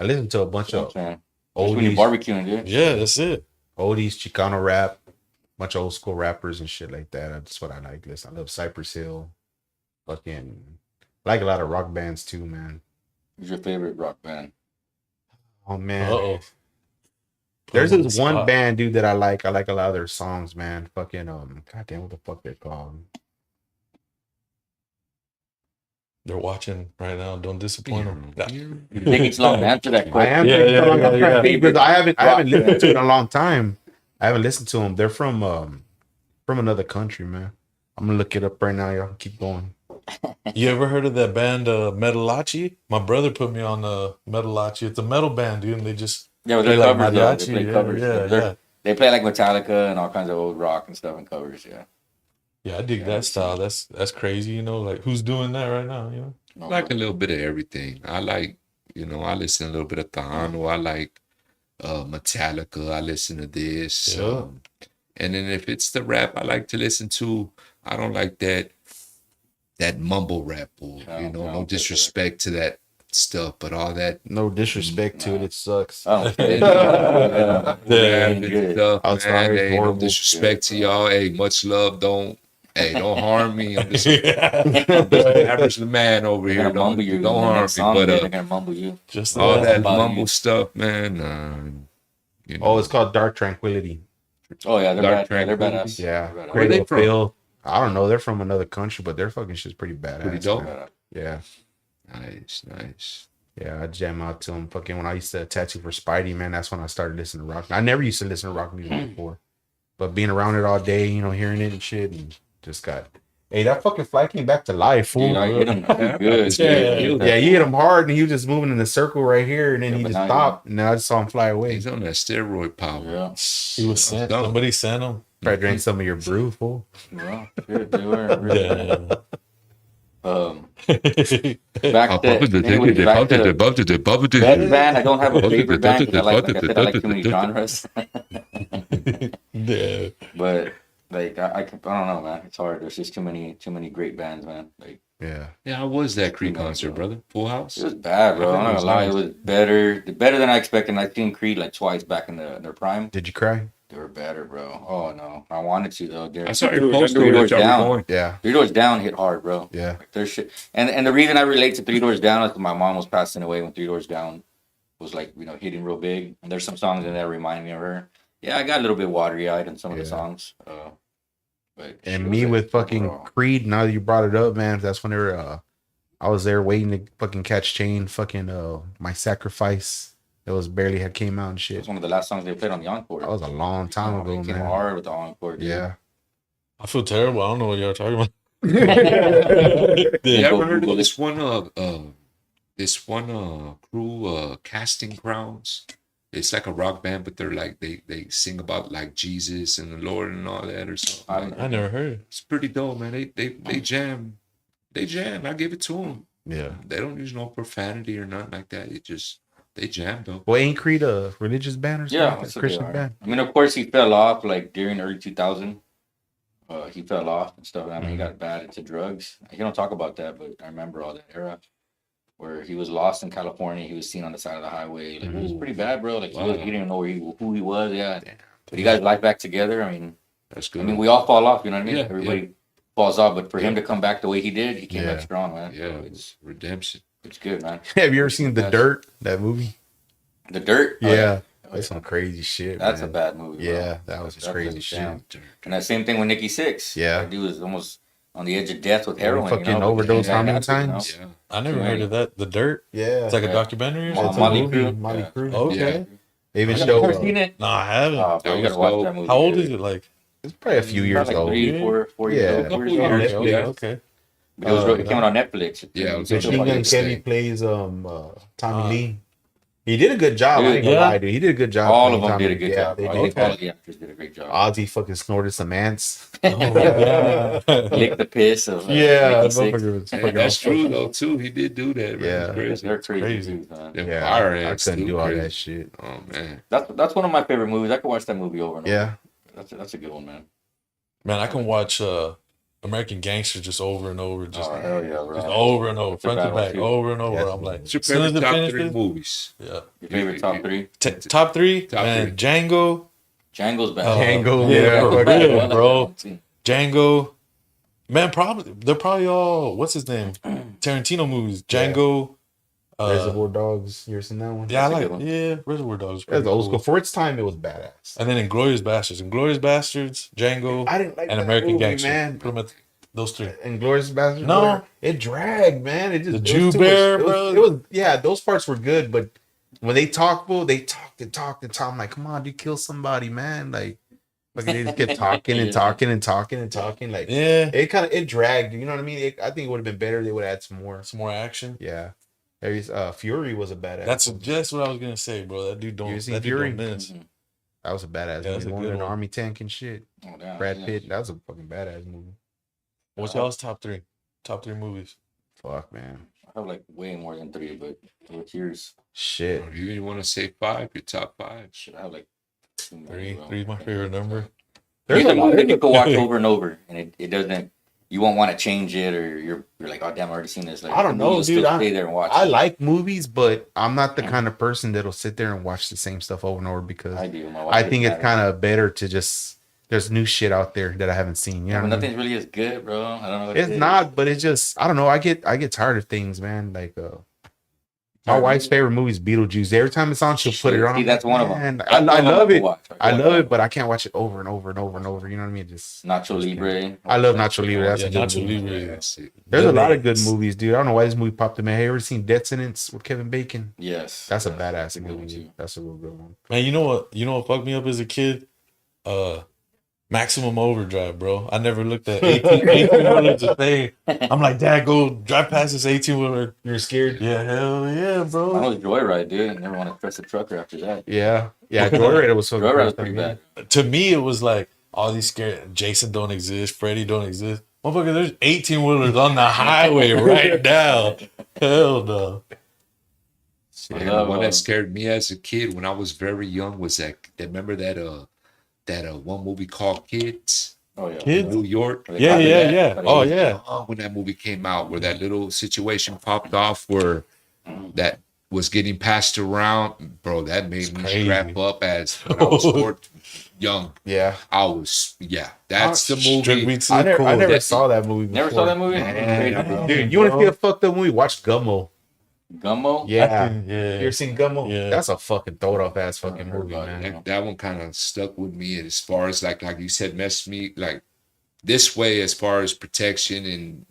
I listen to a bunch of When you're oldies, barbecuing, dude. Yeah, that's it. Chicano rap, bunch of old school rappers and shit like that. That's what I like. Listen, I love Cypress Hill. Fucking like a lot of rock bands too, man. Who's your favorite rock band? Oh man. Uh-oh. There's Put him on this the one spot. band, dude, that I like. I like a lot of their songs, man. Fucking goddamn, what the fuck they're called? They're watching right now. Don't disappoint them. You think it's long to answer that I question? am Yeah, thinking yeah, I'm yeah, trying yeah. to think, because I haven't Rock listened to it in a long time. I haven't listened to them. They're from another country, man. I'm gonna look it up right now. Y'all keep going. You ever heard of that band Metalachi? My brother put me on Metalachi. It's a metal band, dude, and they just Yeah, but play they're like covers. Though. They mariachi. play covers. Yeah, They're- yeah. They play like Metallica and all kinds of old rock and stuff and covers. Yeah. Yeah, I dig that style. That's crazy, you know, like who's doing that right now, you know? I like a little bit of everything. I like, I listen to a little bit of Tejano. I like Metallica. I listen to this. Yeah. And then if it's the rap I like to listen to, I don't like that mumble rap or, no disrespect to that stuff, but all that No disrespect to it. It sucks. Oh, rap Yeah. and stuff, I'm man. sorry, it's Hey, no horrible. disrespect to y'all. Hey, much love. Don't harm me. I'm just an average man over they're here. gonna mumble you. Don't in the harm next me. song, But they're gonna mumble you. Just all the that bother mumble you. stuff, man. Oh, it's called Dark Tranquility. Oh yeah, they're Dark bad. Yeah, they're Tranquility. badass. Yeah, They're badass. Where are they Cradle of from? Filth. I don't know. They're from another country, but their fucking shit's pretty badass. Pretty dope. man. Yeah. Nice. Yeah, I jam out to him. Fucking when I used to tattoo for Spidey, man, that's when I started listening to rock. I never used to listen to rock music before, but being around it all day, hearing it and shit, and just got. Hey, that fucking fly came back to life, fool. Dude, I hit him good. Yeah. Yeah, he hit him hard, and he was just moving in a circle right here, and then Yeah, he but just now stopped, and then I just saw him fly away. He's on that steroid power. Yeah. He was sent. Dope. Somebody sent him. Try to drink some of your brew, fool. Yeah, shit, they were really Yeah. back to anyways, back to best band. I don't have a favorite band because like I said, I like too many genres. Yeah. But like I don't know, man. It's hard. There's just too many great bands, man. Like Yeah. Yeah, how was that Creed concert, brother? Full house? it was bad, bro. I'm not gonna lie, it was better than I expected. And I've seen Creed like twice back in their prime. Did you cry? They were better, bro. Oh no, I wanted to though. I saw your Dude, post Three that Doors y'all Down. were going. Yeah. Three Doors Down hit hard, bro. Yeah. Like, there's shit, and the reason I relate to Three Doors Down is 'cause my mom was passing away when Three Doors Down was like hitting real big, and there's some songs in there that remind me of her. Yeah, I got a little bit watery eyed in some of the Yeah. songs. But she And was me like, with fucking overall. Creed, now that you brought it up, man, that's when they were, I was there waiting to fucking catch Chain, fucking, My Sacrifice. That was barely had came out and It shit. was one of the last songs they played on the encore. That was a long time Oh, ago, they came man. hard with the encore. Dude. Yeah. I feel terrible. I don't know what y'all talking about. You Yeah. ever heard Google of it. this one crew, Casting Crowns? It's like a rock band, but they're like they sing about like Jesus and the Lord and all that or something. I never heard it. It's pretty dope, man. They jam. They jam. I give it to them. Yeah. They don't use no profanity or nothing like that. They jam though. Well, ain't Creed a religious band or something? Yeah, like that? that's what they Christian are. band. I mean, of course, he fell off like during early 2000. He fell off and stuff. I mean, he got bad into drugs. He don't talk about that, but I remember all that era where he was lost in California. He was seen on the side of the highway. Like, it was pretty bad, bro. Like, Wow. he didn't even know who he was. Yeah. But he got his life back together. I mean, That's good. we all fall off, you know what I mean? Yeah, Everybody falls off, but for him to come back the way he did, he came Yeah. back strong, man. yeah, So it's redemption. it's good, man. Have you ever seen The Yes. Dirt, that movie? The Dirt? Oh, Yeah. Oh, That's some crazy shit, That's man. a bad movie, bro. Yeah, that was That's crazy a shit. damn- And that same thing with Nikki Sixx. Yeah. That dude was almost on the edge of death with Yeah, heroin. fucking you know, but overdosed he how many had to, you know? times? Yeah. I never heard of that. The Dirt. Yeah. It's like a Yeah. documentary or Mo- something. Molly movie. Crew. Molly Yeah. Crew. Okay. They even You show. never seen it? No, I haven't. Oh, bro, you That gotta was watch dope. that movie. How old dude. is it? Like, It's probably a few years About like old. 3, 4 years Yeah. old. Couple 4 years old. years, okay, yeah. okay. But it came out on Netflix. Yeah, it was It's on Machine Gun Netflix. Kelly plays Tommy Uh, Lee. He did a good job. I ain't gonna lie, dude. He did a good job. All of them did a good job. They All did. the actors did a great job. Ozzy fucking snorted some ants. Lick the piss of That's true though too. He did do that. Man. Yeah, Crazy. They're crazy. Man. Yeah, fire I ants couldn't too, do all crazy. that shit. Oh man, That's one of my favorite movies. I could watch that movie over and over. Yeah, That's a good one, man. Man, I can watch American Gangster just over and over, just Hell yeah, bro. just over and over, front to back, over and over. Yeah. I'm like, what's your as soon as favorite it top finishes- 3 movies? Yeah. Your favorite top three? Top three? Top Man, three. Django. Django's bad. Django, yeah, yeah, for fuck real, yeah. bro. Django. Man, they're probably all, what's his name? Tarantino movies. Django. Reservoir Dogs. You ever seen that one? Yeah, I That's a like good one. Yeah, Reservoir Dogs. That's pretty old cool. school. For its time, it was badass. And then Inglourious Bastards. Inglourious Bastards, Django, I didn't like and that American movie, Gangster. man. Put them at those three. Inglourious Basterds. No. whatever. It dragged, man. It just The it Jew was too Bear, much. bro. It was yeah. Those parts were good, but when they talked, bro, they talked and talked and talked. I'm like, come on, dude, kill somebody, man. Like they just kept talking and talking and talking and talking. Like Yeah. it dragged. You know what I mean? I think it would have been better. They would add some more. Some more action. Yeah. Fury was a badass. That's movie. just what I was gonna say, bro. That dude don't. You seen That dude Fury? don't miss. That was a badass Yeah, that's movie. a One good in an one. army tank and shit. Oh, damn. Brad Pitt. That was a fucking badass movie. What's y'all's top three? Top three movies. Fuck, man. I have like way more than three, but what's yours? Shit. Or you want to say 5? Your top 5? Shit, I have like two more, Three. bro. Three's my favorite number. There's There's a a lot. movie that you could watch over and over, and it doesn't. You won't want to change it, or you're like, oh damn, I already seen this. Like, I don't the know, movie will dude. still stay there and watch. I it. like movies, but I'm not the kind of person that'll sit there and watch the same stuff over and over because I do. My wife I think doesn't it's matter. kind of better to just there's new shit out there that I haven't seen. You know, Yeah, but what I mean? nothing's really as good, bro. I don't know. What It's it is. not, but it's just I don't know. I get tired of things, man. Like my wife's favorite movie is Beetlejuice. Every time it's on, she'll put it on. See, I'm that's like, one of them. man, That's I one of them love to it. watch. I love it, but I can't watch it over and over and over and over. You know what I mean? Just Nacho Libre. I love Nacho Libre. That's Yeah, a good Nacho movie. Libre. That's it. There's a lot of Debates. good movies, dude. I don't know why this movie popped in my head. You ever seen Death Sentence with Kevin Bacon? Yes. That's a badass Good good movie, movie. too. That's a real good one. Man, you know what? You know what fucked me up as a kid? Maximum Overdrive, bro. I never looked at 18-wheelers a thing. I'm like, Dad, go drive past this 18-wheeler. You're scared? Yeah, hell yeah, I bro. was Joyride, dude. I never want to trust a trucker after that. Yeah. Yeah, Joyride was so Joyride was pretty bad. To me, it was like all these scared. Jason don't exist. Freddy don't exist. Motherfucker, there's 18-wheelers on the highway right now. Hell no. Yeah, I the love, one that scared me as a kid when I was very young was that remember that one movie called Kids Oh yeah. Kids? New York. Yeah, yeah, yeah. Oh, yeah. When that movie came out, where that little situation popped off, where that was getting passed around, bro, that made me crazy. strap up as when I was young. Yeah. That's the Strict movie. beats I is never, cool. I never That's- saw that movie before. Never saw that movie? Man. Dude, you want to see a fucked up movie? Watch Gummo. Gummo? Yeah. Yeah. You ever seen Gummo? Yeah. That's a fucking throwed off ass fucking heard movie, about it. man. That one kind of stuck with me as far as like you said, messed me like this way as far as protection and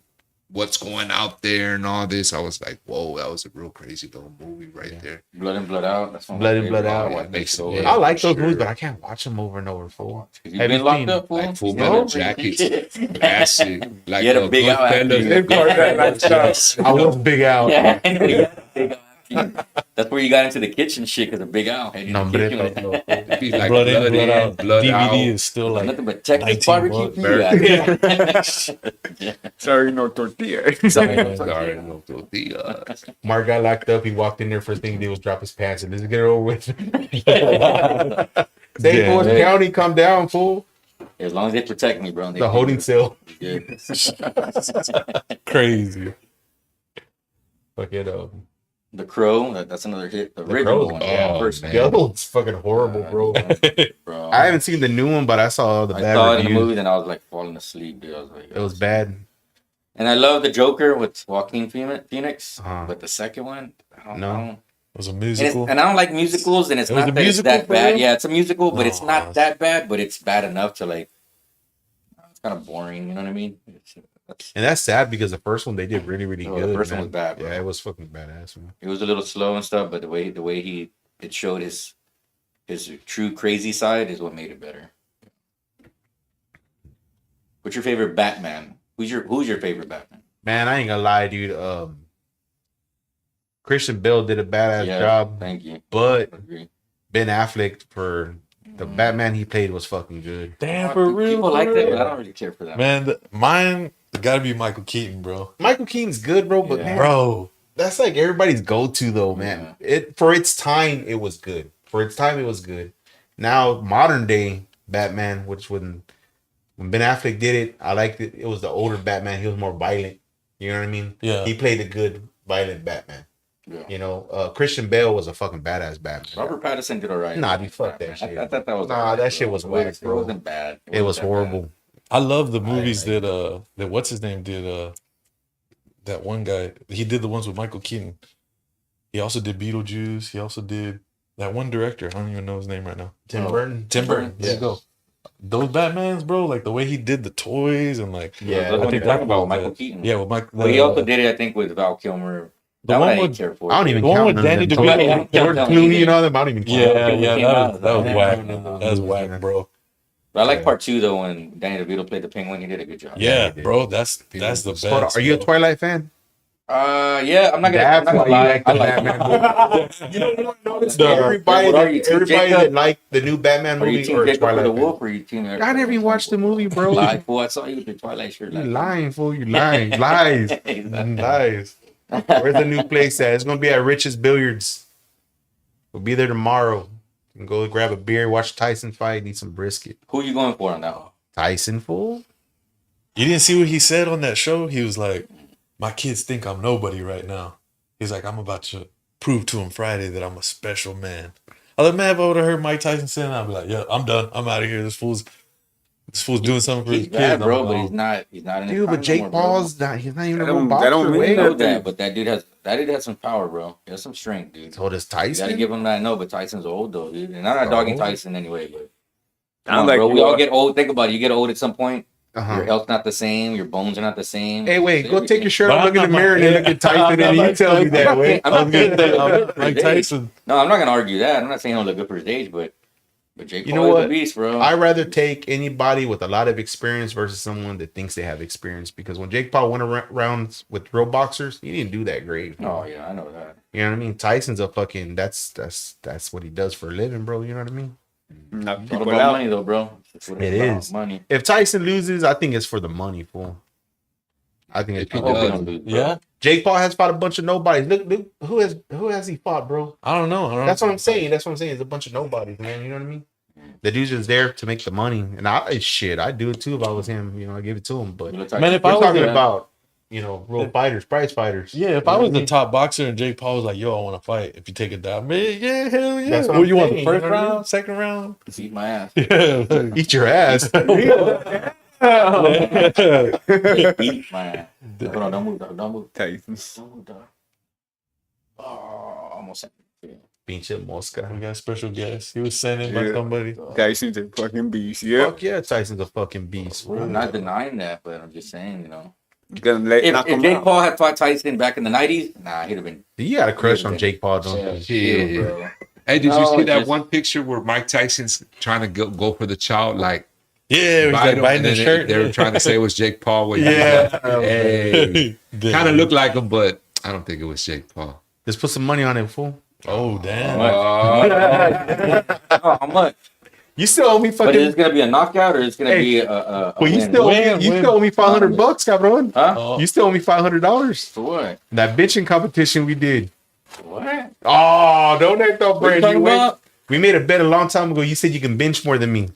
what's going out there and all this. I was like, whoa, that was a real crazy little movie right there. Blood in, Blood out. That's one of Blood my in, Blood favorite. Out. I watch Yeah, that makes shit it- over. yeah. I like those Sure. movies, but I can't watch them over and over. Fool. Have Have been you locked seen, up, fool? Like Full No? Metal Jackets, acid, like You had a big out after you. Goodfellas. I was Big Out. Yeah, I know you had a big out. That's where you got into the kitchen shit because of Big Al. Had you No, in but the kitchen. It'd be like Blood in, Blood out. blood DVD out. is still like Nothing but Texas 19 barbecue bucks. for you. Sorry, no tortilla. Sorry, no tortilla. Mark got locked up. He walked in there. First thing he did was drop his pants and let's get it over with. St. Yeah, Louis hey. County, come down, fool. As long as they protect me, bro. The holding cell. Yeah. crazy. Fuck it up. The Crow. That's another hit. The The original Crow's- one. oh, First man. It's fucking horrible, bro. bro. I haven't seen the new one, but I saw all the I bad saw it in the reviews. movie, then I was like falling asleep, dude. I was like, It was bad. And I love the Joker with Joaquin Phoenix, Uh-huh. but the second one, I don't No. know. It was a And, it's, musical. and I don't like musicals, and it's It was not a that it's musical that for bad. real? Yeah, it's a musical, but it's No, not it's- that bad. But it's bad enough to like. It's kind of boring. You know what I mean? And that's sad because the first one they did really, really Oh, good. the first one man. was bad, bro. Yeah, it was fucking badass, man. It was a little slow and stuff, but the way it showed his true crazy side is what made it better. What's your favorite Batman? Who's your favorite Batman? Man, I ain't gonna lie, dude. Christian Bale did a badass job. Thank you. But Agree. Ben Affleck for the Batman he played was fucking good. Damn, for real. People like that, but I don't really care for that. Man, mine gotta be Michael Keaton, bro. Michael Keaton's good, bro, but man, Bro. that's like everybody's go-to though, man. It for its time, it was good. For its time, it was good. Now, modern day Batman, which when Ben Affleck did it, I liked it. It was the older Batman. He was more violent. You know what I mean? Yeah. He played a good, violent Batman. Yeah. You know, Christian Bale was a fucking badass Batman. Robert Pattinson did alright. Nah, dude, fuck that shit. I thought that was Nah, that shit was whack, It bro. wasn't bad. It was wasn't that horrible. bad. I love the movies that what's his name did that one guy. He did the ones with Michael Keaton. He also did Beetlejuice. He also did that one director. I don't even know his name right now. Tim Burton. Tim Burton. There you go. Those Batmans, bro, like the way he did the toys and like Yeah, That's I what think you're that talking about was Michael it. Keaton. Yeah, with Michael. Well, he also did it, I think, with Val Kilmer. The That one one I didn't with- care for. I don't even The one count with none Danny of them. DeVito. George Clooney and all them. I don't even count. Yeah, When yeah, came that out, was I whack. don't know. That was whack, bro. But I like part 2 though when Danny DeVito played the Penguin. He did a good job. Yeah, he did. bro, that's the best. Hold on, are you a bro. Twilight fan? Yeah, I'm not gonna lie. I like Batman. You know, notice No. everybody, What are you, Team everybody Jacob? that liked the new Batman Are you movie team or Jacob for Twilight the fan? Wolf or are you team? I never even watched the movie, bro. Lie, fool. I saw you with the Twilight shirt. You last lying, fool. You lying. Lies. Lies. Where's the new place at? It's going to be at Rich's Billiards. We'll be there tomorrow. You can go grab a beer, watch Tyson fight, eat some brisket. Who you going for on that one? Tyson, fool? You didn't see what he said on that show? He was like, "My kids think I'm nobody right now." He's like, "I'm about to prove to him Friday that I'm a special man." I was like, man, if I would have heard Mike Tyson saying that, I'd be like, "Yeah, I'm done. I'm out of here. This fool's doing something for He's his bad, kids." bro, I'm but gone. he's not. He's not in. his Dude, but prime Jake no more, bro. Paul's not, he's not even a That real don't- boxer. that don't mean wait. I know nothing. that, but that dude has some power, bro. He has some strength, dude. So does You gotta Tyson? give him that. No, but Tyson's old though, dude. And I'm not dogging Tyson anyway, but I come on, like bro. We you all are. get old. Think about it. You get old at some point. Your Uh-huh. health's not the same. Your bones are not the same. Hey, wait, go take your shirt But off, look I'm in the not- mirror, and then look at Tyson, and you tell me that way. I'm not saying that. Mike Tyson. No, I'm not gonna argue that. I'm not saying he'll look good for his age, but Jake You Paul know is what? a beast, bro. I'd rather take anybody with a lot of experience versus someone that thinks they have experience. Because when Jake Paul went around with real boxers, he didn't do that great. Oh yeah, I know that. You know what I mean? Tyson's a fucking that's what he does for a living, bro. You know what I mean? Knock It's all people about out. money, though, bro. It's what It it's about, is. money. If Tyson loses, I think it's for the money, fool. I think it's If he I hope he does. don't lose, bro. Yeah, Jake Paul has fought a bunch of nobodies. Look, who has he fought, bro? I don't know. That's what I'm saying. That's what I'm saying. It's a bunch of nobodies, man. You know what I mean? The dude's just there to make the money, and I'd do it too if I was him. You know, I give it to him. But You we're look like- Man, if I was talking a- about real fighters, prize fighters. Yeah, if I was the top boxer and Jake Paul was like, "Yo, I want to fight," if you take it down, man, yeah, hell yeah. That's what What I'm you want, saying, the first you know what I mean? round, second round? beat my ass. Yeah, like- Eat your ass. Beat my ass. Hold on, don't move, dog. Don't move. Tyson. Don't move, dog. Oh, almost. Pinche mosca. we got a special guest. He was sent in by Yeah. somebody. Tyson's a fucking beast. Yeah. Fuck yeah, Tyson's a fucking beast. Bro. I'm not denying that, but I'm just saying, you know. You gonna let knock If him Jake out. Paul had fought Tyson back in the 90s, nah, he'd have been. You got a crush on Jake Paul, don't you? Yeah. bro. Hey, did you No, see that just- one picture where Mike Tyson's trying to go for the child, like Yeah, he's bite like him, biting and his then shirt. they were trying to say it was Jake Paul. Where Yeah. hey, Damn. kind of looked like him, but I don't think it was Jake Paul. Just put some money on it, fool. Oh damn! Oh, how much? You still owe me But is fucking. it gonna be a knockout or is it gonna Hey, be a Well, you win? still Win, you win. still owe me $500, cabron. Huh? Oh, You still owe me $500. For what? That bitching competition we did. What? Oh, don't act up, What you Brand. talking about? We made a bet a long time ago. You said you can bench more than me.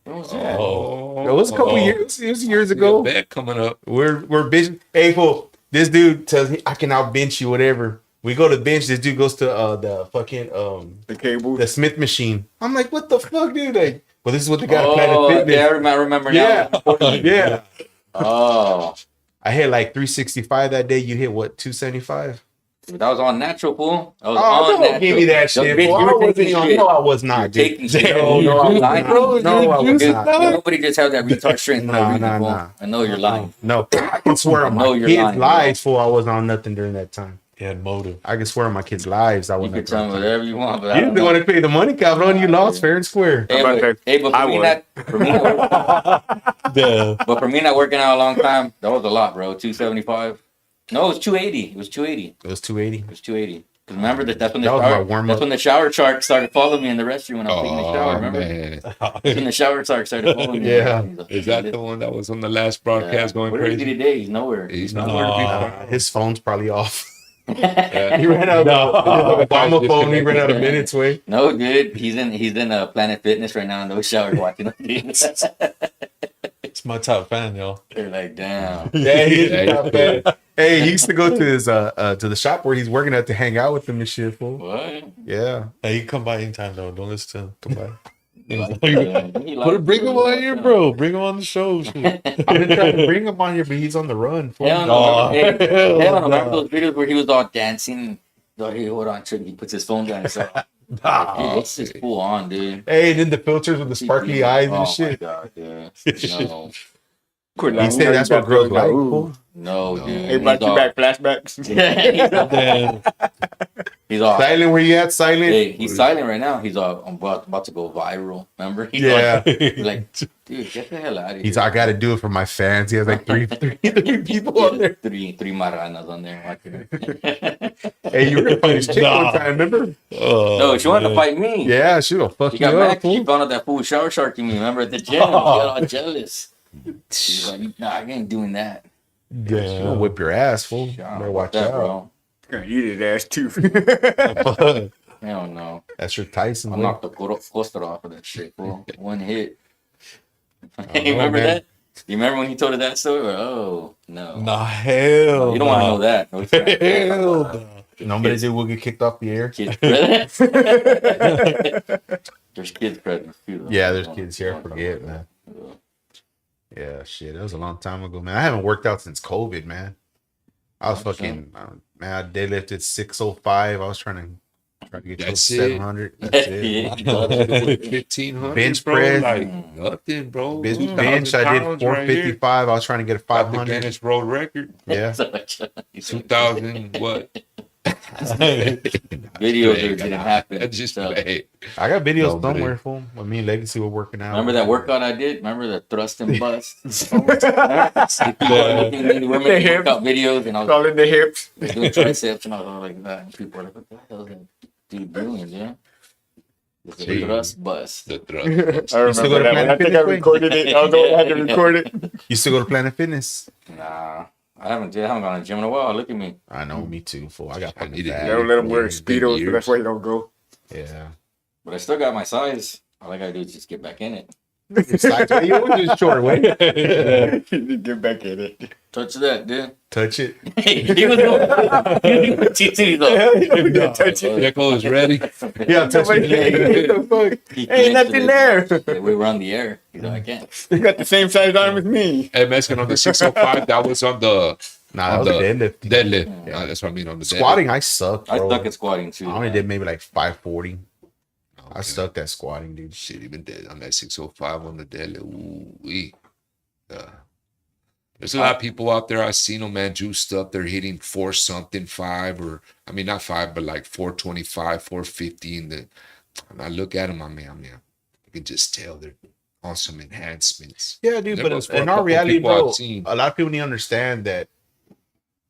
What was that? oh, It was a couple Uh-oh. years. It was years Ago. ago. Bet coming up. We're benching. Hey, fool. This dude tells me I can out bench you, whatever. We go to bench. This dude goes to the fucking The cable. the Smith machine. I'm like, what the fuck, dude? Like, well, this is what they got at Planet Oh, Fitness. yeah, I remember Yeah, now. yeah. Oh, I hit like 365 that day. You hit what, 275? that was on natural, fool. That was Oh, on don't natural. give me that Yo, shit. bitch, Fool. you I were wasn't taking even- shit. No, I was not. You're dude. taking shit. No, You're no, I was lying, not. bro. No, I was Dude, not. Nobody just had that retard strength. Nah, reason, nah, fool. nah. I know you're lying. No, I can swear on I know my you're kids' lying, bro. lives, fool. I wasn't on nothing during that time. he had motive. I can swear on my kids' lives. I You wasn't. can tell me whatever you want, but I You don't the know. one to pay the money, cabron. You lost fair and square. Hey, I'm about but, to- hey, but for I me, would. Yeah, but for me not working out a long time, that was a lot, bro. 275. No, it was 280. It was 280. It was 280. It was 280. Because remember that's when That was my warm-up. that's when the shower shark started following me in the restroom when I was taking the shower. Remember? Man. That's when the shower shark started following me. Yeah. Is that the one that was on the last broadcast going Where is he crazy? today? He's nowhere. He's nowhere to be found. His phone's probably off. Yeah. He ran out of the Obama phone. He ran out of Disconnected. minutes. Way. No, dude. He's in Planet Fitness right now in those showers watching the It's my top fan, yo. They're like, damn. Yeah, he Yeah, is not bad. Hey, he used to go to his to the shop where he's working at to hang out with them and shit. Fool. What? Yeah. Hey, you come by anytime though. Don't listen to him. Come by. Bring Him on here, bro. Bring him on the show. Shit. I've been trying to bring him on here, but he's on the run. Fool. Hell no. Hey, hell no. Remember those videos where he was all dancing? Hey, hold on, Trick. He puts his phone down. So, dude, what's this fool on, dude? Hey, and then the filters with the sparkly eyes and shit. Oh, my God, dude. No. He said that's what girls like. Fool. No, dude. Hey, brought you back flashbacks. Damn. He's all. Silent, where you at? Silent. Hey, he's silent right now. He's all. I'm about to go viral. Remember? He's Yeah. like, dude, get the hell out of here. He's. I got to do it for my fans. He has like three people on there. Three marranas on there. Hey, you were gonna fight his chick one time, remember? No, she wanted to fight me. Yeah, she will fuck She you got up. mad 'cause she Fool. found out that fool shower sharking me. Remember at the gym? She got all jealous. She's like, nah, I ain't doing that. She gonna whip your ass, fool. Yeah, Better watch that, out. bro. Gonna eat his ass too. Hell no. That's your Tyson. I way. knocked the coaster off of that shit, bro. One hit. know, Hey, remember man. that? You remember when he told her that story? Oh, no. Nah, hell. You don't want to know that. No, it's not. Hell. No. Nobody said we'll get kicked off the air. Kids presents. There's kids presents too. Though. Yeah, there's kids here. I forget, man. Yeah, shit. That was a long time ago, man. I haven't worked out since COVID, man. I was fucking, man, I deadlifted 605. I was trying to get close to That's it. 700. That's it. Yeah. 1,500 Bench bro, press. like nothing, bro. Bench, 2,000 bench, I did pounds right here. 455. I was trying to get a Got the 500. Guinness World Record. Yeah. 2,000 what? Videos didn't happen. That's just So, play. I got videos No, but somewhere, fool. With me and Legacy were working out. remember that workout I did? Remember the thrust and bust? We're making workout videos and I was Call it the hips. doing triceps and I was all like that. And people were like, what the hell is that dude doing, yeah? It's a Gee. thrust bust. The thrust. I still go remember to that one. I Planet think I Fitness, recorded it. I was the one that had to record it. You still go to Planet Fitness? Nah, I haven't gone to the gym in a while. Look at me. I know, me too, fool. I got I fucking need to fat. They don't let him wear It's been Speedos, so years. that's why he don't go. Yeah. But I still got my size. All I gotta do is just get back in it. You always just short, way. Get back at it. Touch that, dude. Touch it. Hey, he was going TT though. Touch it. Deco is ready. Yeah, touch it. What the fuck? He Ain't nothing there. Yeah, we were on the air. He's like, I can't. They got the same size arm as me. Hey, Mexican on the 605, that was on the Nah, that on was a the deadlift. deadlift. Yeah, that's what I mean on the Squatting, I sucked, I bro. stuck at squatting too. I only did maybe like 540. deadlift. I sucked at squatting, dude. Shit, even dead on that 605 on the deadlift. Ooh-wee. There's a lot of people out there. I've seen them, man, juiced up. They're hitting 4-something-5, or I mean, not 5, but like 425, 450. And I look at them, I mean, you can just tell they're on some enhancements. Yeah, dude, There but was for a in our couple reality, people bro, I've seen. a lot of people need to understand that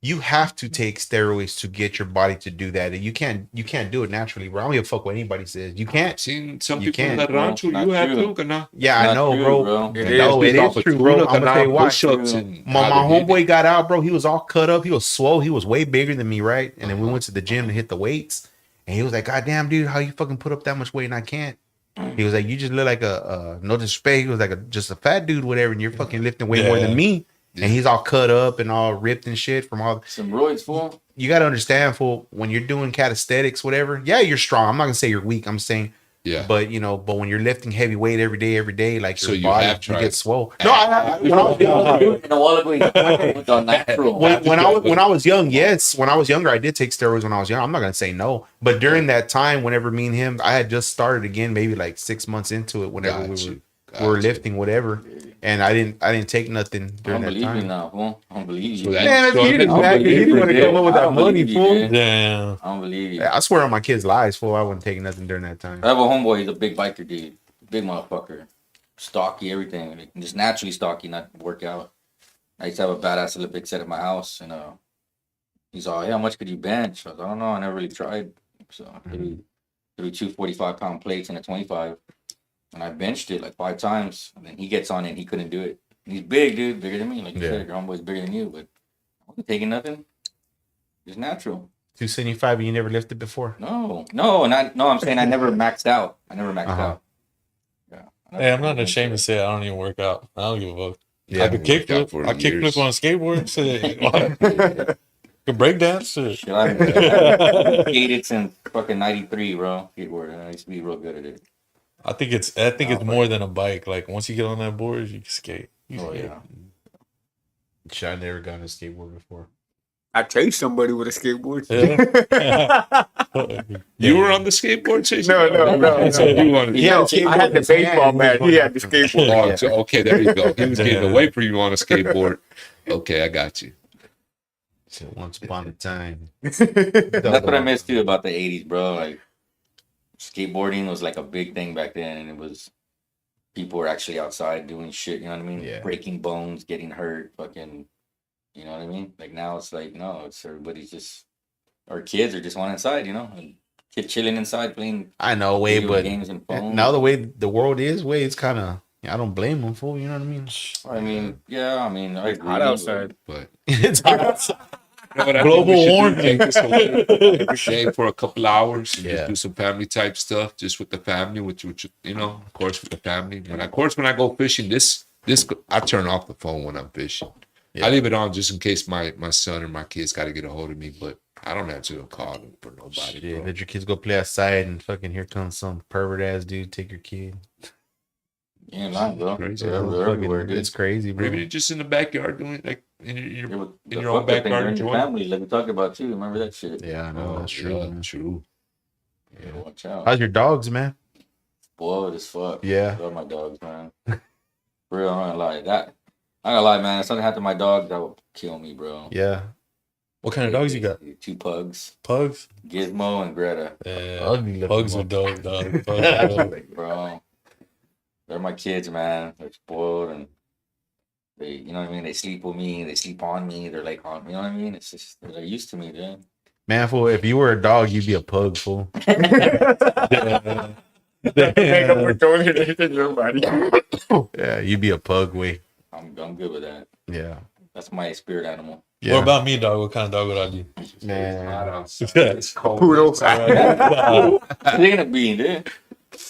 you have to take steroids to get your body to do that. You can't do it naturally, bro. I don't give a fuck what anybody says. You can't. Seen some You people in can't, the bro. rancho, Not you have true. to, gonna. Yeah, I Not know, true, bro. bro. No, it is true, bro. I'm gonna tell you why. Push-ups and My how they did homeboy it. got out, bro. He was all cut up. He was swole. He was way bigger than me, right? And then we went to the gym to hit the weights. And he was like, God damn, dude, how you fucking put up that much weight and I can't? He was like, you just look like no disrespect. He was like just a fat dude, whatever, and you're fucking lifting way more than me. Yeah. And he's all cut up and all ripped and shit from all. Some roids full. You got to understand, fool, when you're doing calisthenics, whatever, yeah, you're strong. I'm not going to say you're weak. I'm saying, Yeah. but when you're lifting heavy weight every day, like So your you body, have you tried. get swole. No, when I was young, And a while ago, he was on natural. when I was young, yes. When I was younger, I did take steroids when I was young. I'm not gonna say no. But during that time, whenever me and him, I had just started again, maybe like 6 months into it, whenever we were lifting, whatever. And I didn't take nothing I during don't that believe you time. now, fool. I don't believe you. So that- Man, So he didn't I back it. He didn't want to come up with I that don't money, believe you, fool. man. Damn. I don't believe you. I swear on my kids' lives, fool. I wasn't taking nothing during that time. I have a homeboy. He's a big biker dude. Big motherfucker. Stocky, everything. Like, just naturally stocky, not work out. I used to have a badass Olympic set at my house, and He's all, hey, how much could you bench? I was like, I don't know. I never really tried. So I threw 2 45-pound plates and a 25. And I benched it like 5 times. And then he gets on it and he couldn't do it. And he's big, dude. Bigger than me. Like you said, your homeboy's bigger than you. But I wasn't taking nothing. It's natural. 275 and you never lifted before? No, I'm saying I never maxed out. I never maxed out. Yeah. Hey, I'm not ashamed to say I don't even work out. I don't give a fuck. Yeah, I could kickflip. I kickflip on a skateboard. Shit. Could break dance. Shit. I've skated since fucking 93, bro. Skateboard. I used to be real good at it. I think it's more than a bike. Like once you get on that board, you can skate. Yeah. Shit, I never got on a skateboard before. I chased somebody with a skateboard. Yeah. You were on the skateboard chasing? No. You wanted, I had the baseball bat. He had the skateboard. Oh, so, okay, there you go. He was getting away from you on a skateboard. Okay, I got you. So once upon a time. That's what I miss too about the 80s, bro. Like skateboarding was like a big thing back then, and it was people were actually outside doing shit. You know what I mean? Yeah. Breaking bones, getting hurt, fucking. You know what I mean? Like now it's like no, it's everybody's just our kids are just one inside. You know, and kid chilling inside playing. I know, way, video but games and phones. now the way the world is, it's kind of. I don't blame them, fool. You know what I mean? I mean, yeah. I mean, I agree. Hot outside. But It's hot outside. you know what I Global think we should do? warming. Take this away every day for a couple hours and Yeah. just do some family type stuff, just with the family, which you know, of course, with the family. When I go fishing, this I turn off the phone when I'm fishing. Yeah. I leave it on just in case my son or my kids got to get a hold of me, but I don't have to call them for nobody. Shit, Bro. let your kids go play outside and fucking here comes some pervert ass dude. Take your kid. You ain't lying, bro. Crazy. They're Fucking- everywhere, dude. it's crazy, bro. Maybe you're just in the backyard doing it, like in your Yeah, but in the your own fucked up thing, backyard they're in your enjoying. family, like we talked about too. Remember that shit? Yeah, I know. That's true. Yeah, man. true. Yeah, watch out. How's your dogs, man? Spoiled as fuck. Yeah. Love my dogs, man. For real, I'm not gonna lie. I gotta lie, man. If something happened to my dog, that would kill me, bro. Yeah. What kind of dogs you got? 2 pugs, Pugs? Gizmo and Greta, Yeah. Ugly looking Pugs are one. dope, dog. Pugs are dope. bro. They're my kids, man. They're spoiled and they, you know what I mean. They sleep with me. They sleep on me. They're like on, you know what I mean. It's just they're used to me, dude. Man, fool, if you were a dog, you'd be a pug, fool. Make up for throwing it in your body. Yeah, you'd be a pug, way. I'm good with that. Yeah. That's my spirit animal. Yeah. What about me, dog? What kind of dog would I be? Man. It's cold. Poodle. They're gonna be, dude.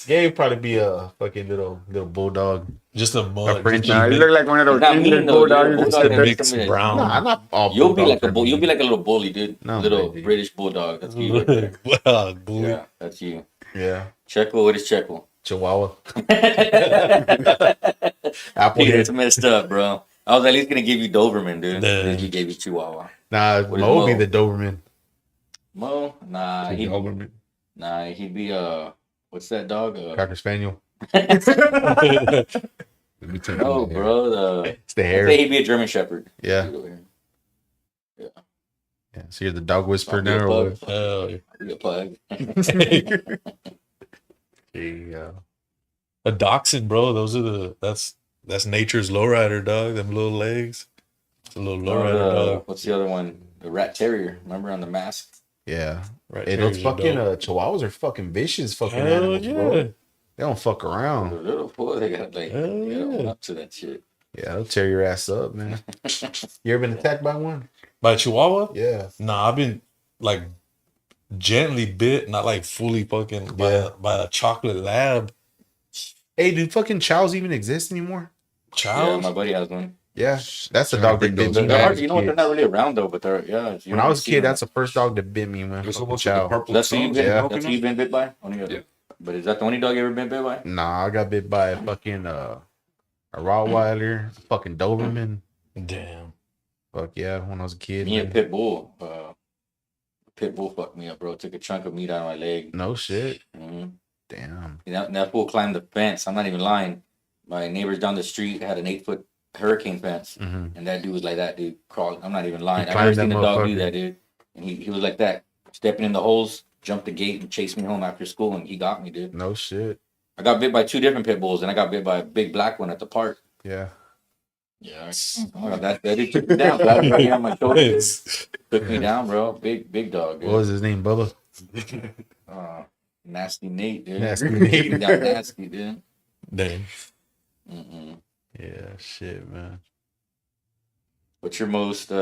Yeah, you'd probably be a fucking little bulldog. Just a mud. A Frenchie. Nah, you look like one of those Not English mean though, bulldogs. dude. You just Bulldog sit there. mixed somebody- brown. Nah, I'm not all You'll be like bulldogs are you'll be mean. like a little bully, dude. No, Little baby. British bulldog. That's you. Right there. Wow, blue. Yeah, that's you. Yeah. Checo, what is Checo? Chihuahua. Dude, Apple it's head. messed up, bro. I was at least gonna give you Doberman, dude. Yeah. Then you gave you Chihuahua. Nah, What is Mo would be Mo? the Doberman. Mo? Nah, Take he, it over me. nah, he'd be what's that dog? Cocker Spaniel. Let me tell you. No, bro. It's the I'd hair. say he'd be a German Shepherd. Yeah. Dude, over here. Yeah. So you're the dog whisperer I'll be a now, or pug. what? Hell yeah. I'll be a pug. There you go. A dachshund, bro. That's nature's lowrider, dog. Them little legs. It's a little lowrider dog. What's the other one? The rat terrier. Remember on the mask? Yeah. Right. Hey, those fucking chihuahuas are fucking vicious fucking Hell animals, bro. yeah. They don't fuck The around. little fool, they got like Hell they got yeah. up to that shit. Yeah, they'll tear your ass up, man. You ever been attacked by one? By a chihuahua? Yeah. Nah, I've been like gently bit, not like fully fucking Yeah. by a chocolate lab. Hey, do fucking chows even exist anymore? Yeah, Child. my buddy has one. Yeah. That's the Trying to dog bring that bit those me. back. when I They're, was a you know what? They're kid. not really around though, but they're yeah. When I was a kid, that's the first dog that bit me, man. It's Fucking almost like a chow. purple that's who you've been. Yeah. That's who you've been bit by. Only Yeah. But is that the only dog you ever been bit by? Nah, I got bit by a fucking a Rottweiler, a fucking Doberman. Damn. Fuck yeah, when I was a kid. Me and man. pit bull. Pit bull fucked me up, bro. Took a chunk of meat out of my leg. No shit. Mm-hmm. Damn. That fool climbed the fence. I'm not even lying. My neighbors down the street had an 8-foot hurricane fence, Mm-hmm. and that dude was like that. Dude crawled. I'm not even lying. He I've never climbed seen that a dog do motherfucker. that, dude. And he was like that, stepping in the holes, jumped the gate, and chased me home after school, and he got me, dude. No shit. I got bit by 2 different pit bulls, and I got bit by a big black one at the park. Yeah. Yeah. Oh, that dude took me down. That right here on my shoulders. Took me down, bro. Big dog. Dude. What was his name, Bubba? Nasty Nate, dude. Nasty Nate. He got nasty, dude. Damn. Mm-mm. Yeah, shit, man. What's your most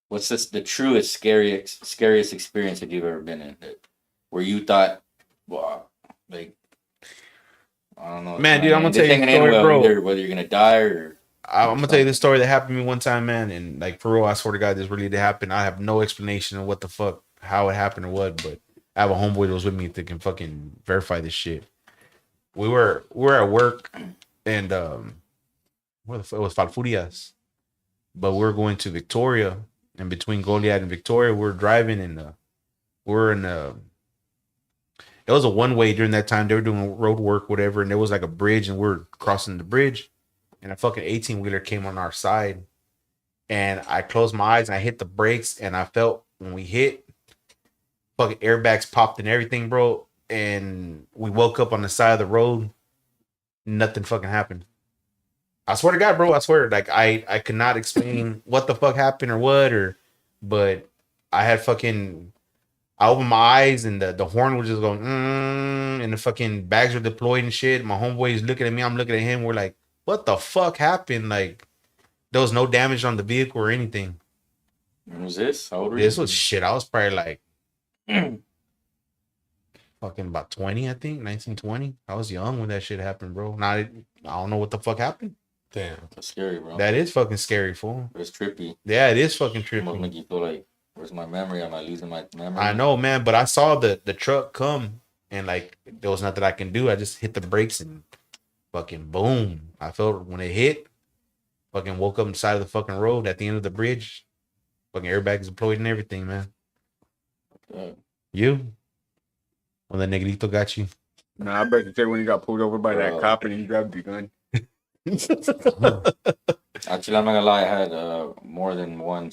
what's the truest scariest experience that you've ever been in where you thought, wow, like I don't know, man, dude, I'm gonna tell you a story, bro. whether you're gonna die or I'm gonna tell you this story that happened to me one time, man, and like for real, I swear to God, this really did happen. I have no explanation of what the fuck, how it happened or what, but I have a homeboy that was with me that can fucking verify this shit. We were at work, and where the fuck it was Falfurias, but we were going to Victoria, and between Goliad and Victoria, we were driving, and we're in it was a one way during that time. They were doing road work, whatever, and there was like a bridge, and we were crossing the bridge. And a fucking 18-wheeler came on our side. And I closed my eyes and I hit the brakes. And I felt when we hit, fucking airbags popped and everything, bro. And we woke up on the side of the road. Nothing fucking happened. I swear to God, bro. I swear. Like, I could not explain what the fuck happened or what. But I had fucking... I opened my eyes and the horn was just going, and the fucking bags were deployed and shit. My homeboy is looking at me. I'm looking at him. We're like, what the fuck happened? Like, there was no damage on the vehicle or anything. When was this? How old were you? This was shit. I was probably like fucking about 20, I think, 19, 20. I was young when that shit happened, bro. Now I don't know what the fuck happened. Damn. That's scary, bro. That is fucking scary, fool. It's trippy. Yeah, it is fucking It must trippy. make you feel like, where's my memory? Am I losing my memory? I know, man, but I saw the truck come and like there was nothing I can do. I just hit the brakes and fucking boom. I felt when it hit, fucking woke up on the side of the fucking road at the end of the bridge. Fucking airbags deployed and everything, man. You? When the negrito got you? Nah, I bet you say when you got pulled over by that cop and he grabbed your gun. Actually, I'm not gonna lie. I had more than one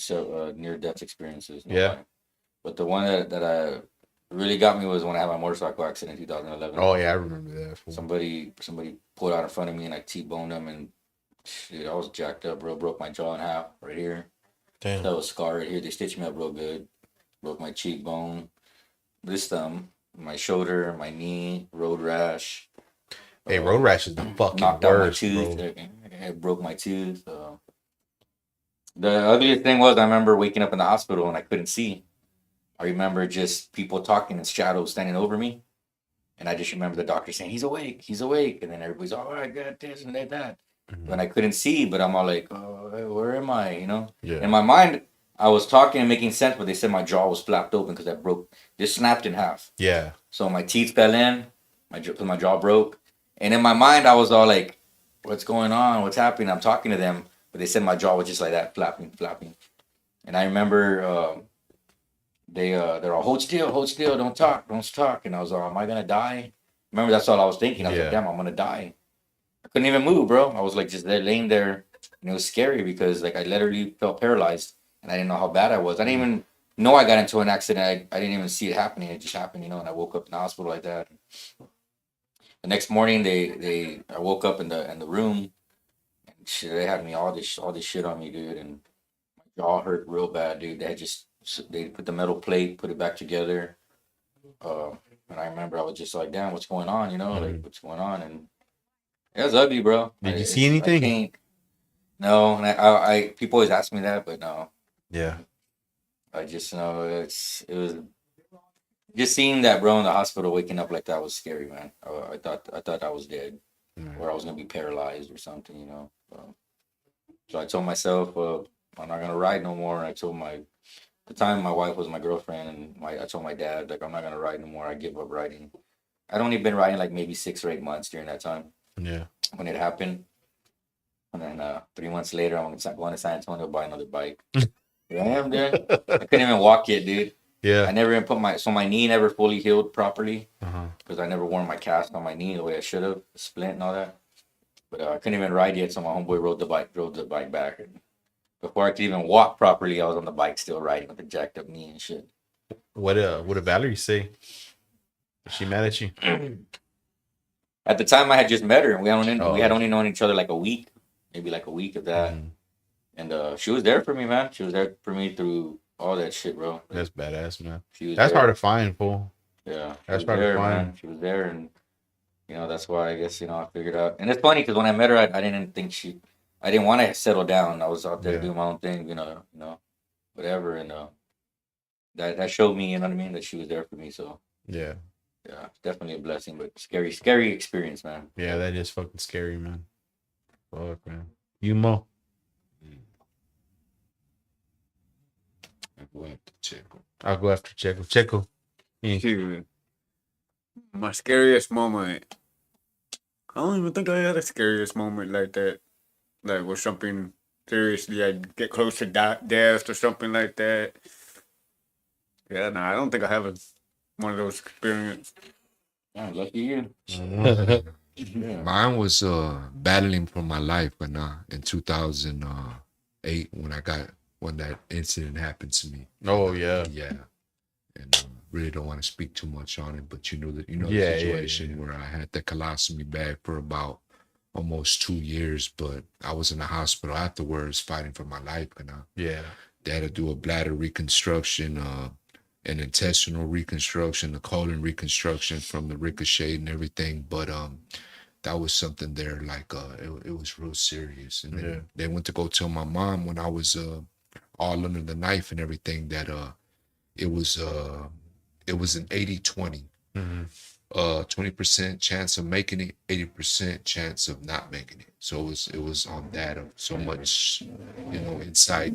near-death experiences. No Yeah. lie. But the one that really got me was when I had my motorcycle accident in 2011. Oh yeah, I remember that. Fool. Somebody pulled out in front of me and I T-boned them and shit, I was jacked up, bro. Broke my jaw in half right here. Damn. That was scar right here. They stitched me up real good. Broke my cheekbone, this thumb, my shoulder, my knee, road rash. Hey, road rash is the fucking Knocked out my worst, tooth. bro. It broke my tooth. The ugliest thing was I remember waking up in the hospital and I couldn't see. I remember just people talking in shadows standing over me. And I just remember the doctor saying, he's awake. And then everybody's, all right, got this and that. Mm-hmm. And I couldn't see, but I'm all like, oh, hey, where am I? You know? Yeah. In my mind, I was talking and making sense, but they said my jaw was flapped open because just snapped in half. Yeah. So my teeth fell in, my jaw broke. And in my mind, I was all like, what's going on? What's happening? I'm talking to them, but they said my jaw was just like that, flapping. And I remember they're all, hold still, don't talk. And I was all, am I going to die? Remember, that's all I was thinking. I was like, damn, I'm going to die. I couldn't even move, bro. I was like just laying there. And it was scary because like I literally felt paralyzed and I didn't know how bad I was. I didn't even know I got into an accident. I didn't even see it happening. It just happened, you know, and I woke up in the hospital like that. The next morning, I woke up in the room, and shit, they had me all this shit on me, dude, and my jaw hurt real bad, dude. They put the metal plate, put it back together, and I remember I was just like, damn, what's going on, you know, like what's going on, and it was ugly, bro. Did you see anything? No, and I people always ask me that, but no. Yeah. I just know it was. Just seeing that, bro, in the hospital, waking up like that was scary, man. I thought I was dead, or I was gonna be paralyzed or something, you know. So I told myself, I'm not gonna ride no more. And I told at the time my wife was my girlfriend, and I told my dad, like, I'm not gonna ride no more. I give up riding. I'd only been riding like maybe 6 or 8 months during that time. Yeah. When it happened, and then 3 months later, I'm going to San Antonio to buy another bike. Here I am, dude. I couldn't even walk yet, dude. Yeah. I never even my knee never fully healed properly Uh-huh. because I never wore my cast on my knee the way I should have, splint and all that. But I couldn't even ride yet, so my homeboy drove the bike back. And before I could even walk properly, I was on the bike still riding with a jacked up knee and shit. What did Valerie say? Was she mad at you? At the time, I had just met her, and we had only known each other like a week, maybe like a week of that. And she was there for me, man. She was there for me through all that shit, bro. That's badass, man. That's hard to find, fool. Yeah, that's hard to find. Man. She was there, and that's why I guess I figured out. And it's funny because when I met her, I didn't think I didn't want to settle down. I was out there doing my own thing, whatever, and that showed me, you know what I mean, that she was there for me. So yeah, it's definitely a blessing, but scary experience, man. Yeah, that is fucking scary, man. Fuck, man. You, Mo? I'll go after Checo. Checo. Dude, my scariest moment. I don't even think I had a scariest moment like that. Like with something seriously, I'd get close to death or something like that. Yeah, no, I don't think I have one of those experiences. Yeah, lucky you. Yeah. Mine was battling for my life, but in 2008 when that incident happened to me. Oh yeah, and really don't want to speak too much on it, but the situation where I had the colostomy bag for about almost 2 years, but I was in the hospital afterwards fighting for my life. They had to do a bladder reconstruction, an intestinal reconstruction, a colon reconstruction from the ricochet and everything, but that was something there like it was real serious. And then they went to go tell my mom when I was all under the knife and everything that it was an 80-20. 20% chance of making it, 80% chance of not making it. So it was on that of so much, inside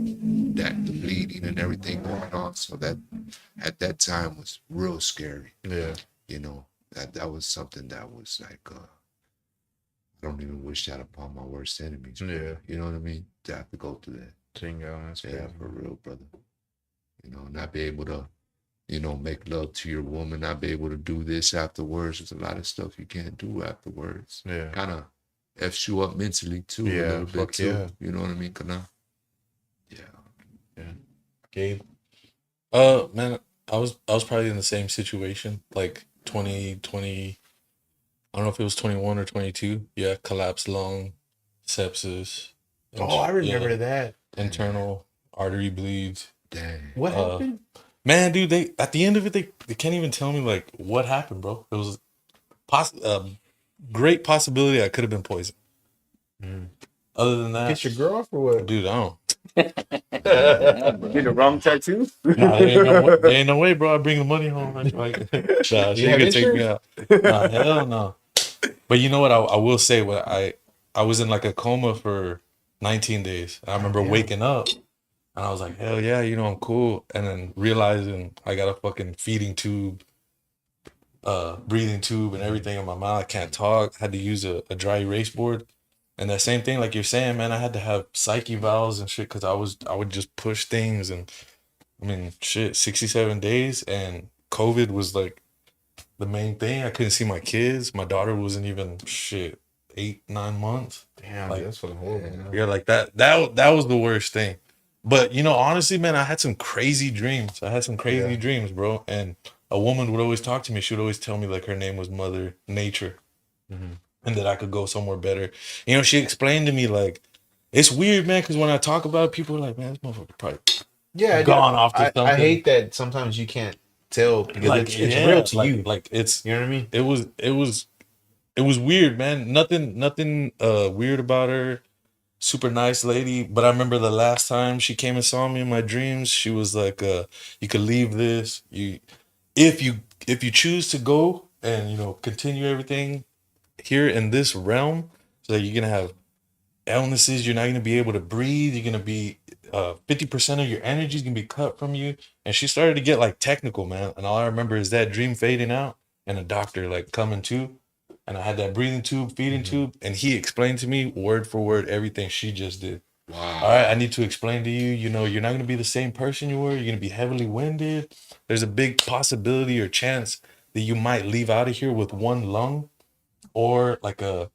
that the bleeding and everything going on. So that at that time was real scary. Yeah. That was something that was like, I don't even wish that upon my worst enemies. Yeah. You know what I mean? To have to go through that. That's crazy. For real, brother. Not be able to, make love to your woman, not be able to do this afterwards. There's a lot of stuff you can't do afterwards. Yeah. Kind of F's you up mentally too. A little bit too. Yeah. You know what I mean? Yeah. Gabe? Man, I was probably in the same situation, like 2020, I don't know if it was 21 or 22. Yeah, collapsed lung, sepsis. I remember that. Internal artery bleed. Dang. What happened? Man, dude, they at the end of it, they can't even tell me like what happened, bro. It was great possibility I could have been poisoned. Other than that, get your girl off or what? Dude, I don't. Get the wrong tattoo? Nah, there ain't no way, bro. I bring the money home. Like, she could take me out. Nah, hell no. But you know what? I will say, I was in like a coma for 19 days. I remember waking up. And I was like, hell yeah, I'm cool. And then realizing I got a fucking feeding tube, breathing tube and everything in my mouth. I can't talk. I had to use a dry erase board. And that same thing, like you're saying, man, I had to have psyche valves and shit because I would just push things. And I mean, 67 days. And COVID was like the main thing. I couldn't see my kids. My daughter wasn't even 8-9 months. Damn, like, that's fucking horrible. Yeah, like that was the worst thing. But, honestly, man, I had some crazy dreams. I had some crazy dreams, bro. And a woman would always talk to me. She would always tell me, like, her name was Mother Nature. And that I could go somewhere better. She explained to me, like, it's weird, man, because when I talk about it, people are like, man, this motherfucker probably gone off to something. I hate that sometimes you can't tell because like, it's real to you. Like, it's... You know what I mean? It was weird, man. Nothing weird about her. Super nice lady, but I remember the last time she came and saw me in my dreams, she was like, you could leave this. If you choose to go and continue everything here in this realm, so that you're gonna have illnesses, you're not gonna be able to breathe, you're gonna be 50% of your energy is gonna be cut from you. And she started to get like technical, man. And all I remember is that dream fading out and a doctor like coming to. And I had that breathing tube, feeding tube, and he explained to me word for word everything she just did. Wow. All right, I need to explain to you, you're not going to be the same person you were. You're going to be heavily winded. There's a big possibility or chance that you might leave out of here with one lung or like a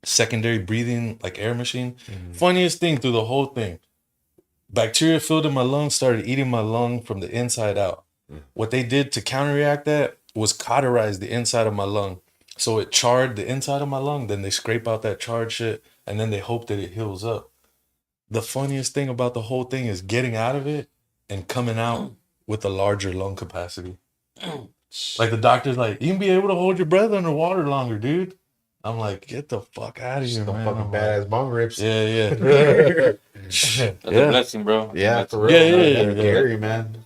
secondary breathing, like air machine. Funniest thing through the whole thing, bacteria filled in my lungs started eating my lung from the inside out. What they did to counteract that was cauterize the inside of my lung. So it charred the inside of my lung. Then they scrape out that charred shit, and then they hope that it heals up. The funniest thing about the whole thing is getting out of it and coming out with a larger lung capacity. Like the doctor's like, you can be able to hold your breath underwater longer, dude. I'm like, get the fuck out of here, Some man. fucking I'm badass like, bong rips. yeah. That's a blessing, bro. Yeah, for real. Yeah. That's scary, man.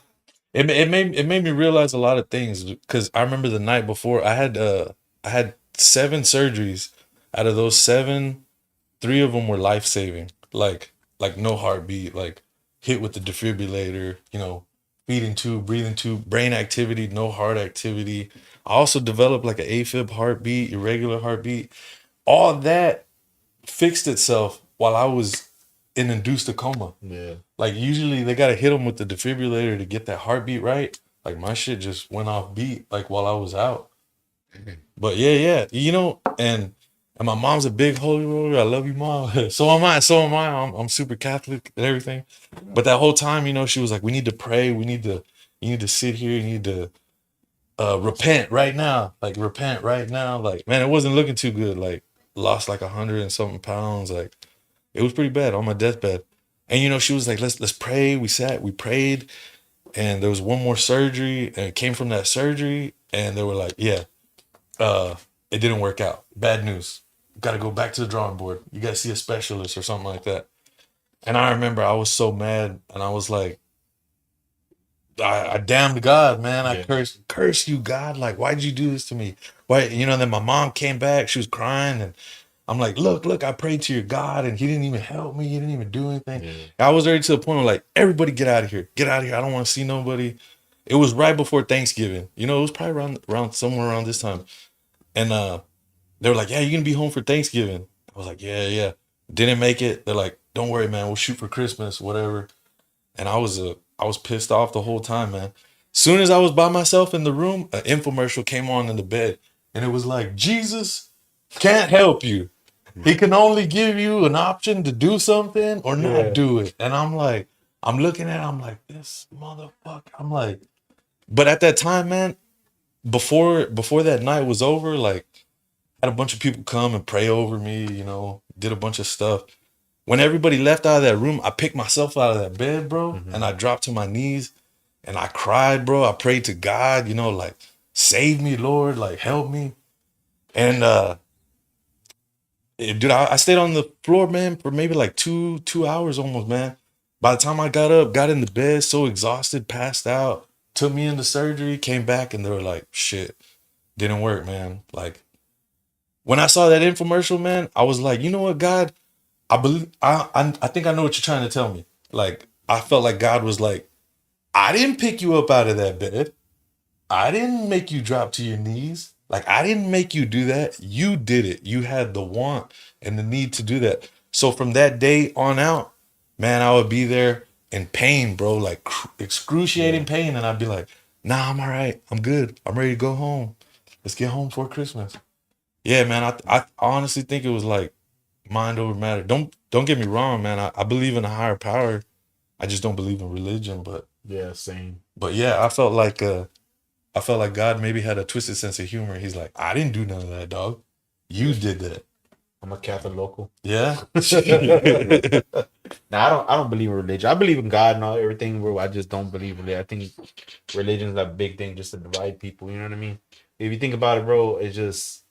It made me realize a lot of things because I remember the night before I had 7 surgeries. Out of those 7, 3 of them were life saving, like no heartbeat, like hit with the defibrillator, feeding tube, breathing tube, brain activity, no heart activity. I also developed like an AFib heartbeat, irregular heartbeat. All that fixed itself while I was in induced coma. Yeah. Like usually they gotta hit them with the defibrillator to get that heartbeat right. Like my shit just went off beat like while I was out. But yeah, and my mom's a big holy roller. I love you, mom. So am I. I'm super Catholic and everything. But that whole time, she was like, we need to pray. You need to sit here. You need to repent right now. Like repent right now. Like, man, it wasn't looking too good. Like lost like 100 and something pounds. Like it was pretty bad on my deathbed. And she was like, let's pray. We sat, we prayed, and there was one more surgery, and it came from that surgery, and they were like, yeah, it didn't work out. Bad news. Got to go back to the drawing board. You got to see a specialist or something like that. And I remember I was so mad, and I was like, I damned God, man. I curse you, God. Like, why'd you do this to me? Why? Then my mom came back. She was crying, and I'm like, look, I prayed to your God, and he didn't even help me. He didn't even do anything. Yeah. I was already to the point where like, everybody get out of here. Get out of here. I don't want to see nobody. It was right before Thanksgiving. It was probably around somewhere around this time. And they were like, yeah, you're going to be home for Thanksgiving. I was like, yeah. Didn't make it. They're like, don't worry, man. We'll shoot for Christmas, whatever. And I was pissed off the whole time, man. Soon as I was by myself in the room, an infomercial came on in the bed. And it was like, Jesus can't help you. He can only give you an option to do something or not do it. And I'm like, I'm looking at it, I'm like, this motherfucker. I'm like, but at that time, man, before that night was over, like, had a bunch of people come and pray over me, did a bunch of stuff. When everybody left out of that room, I picked myself out of that bed, bro, and I dropped to my knees and I cried, bro. I prayed to God, like, save me, Lord, like, help me. And, dude, I stayed on the floor, man, for maybe like two hours almost, man. By the time I got up, got in the bed, so exhausted, passed out, took me into surgery, came back, and they were like, shit, didn't work, man. Like, when I saw that infomercial, man, I was like, you know what, God? I believe, I think I know what you're trying to tell me. Like, I felt like God was like, I didn't pick you up out of that bed. I didn't make you drop to your knees. Like, I didn't make you do that. You did it. You had the want and the need to do that. So from that day on out, man, I would be there in pain, bro, like excruciating pain. And I'd be like, nah, I'm all right. I'm good. I'm ready to go home. Let's get home for Christmas. Yeah, man, I honestly think it was like mind over matter. Don't get me wrong, man. I believe in a higher power. I just don't believe in religion, but yeah, same. But yeah, I felt like God maybe had a twisted sense of humor. He's like, I didn't do none of that, dog. You did that. I'm a Catholic local. Yeah. Now I don't believe in religion. I believe in God and all everything, bro. I just don't believe in it. I think religion is a big thing just to divide people. You know what I mean? If you think about it, bro, it's just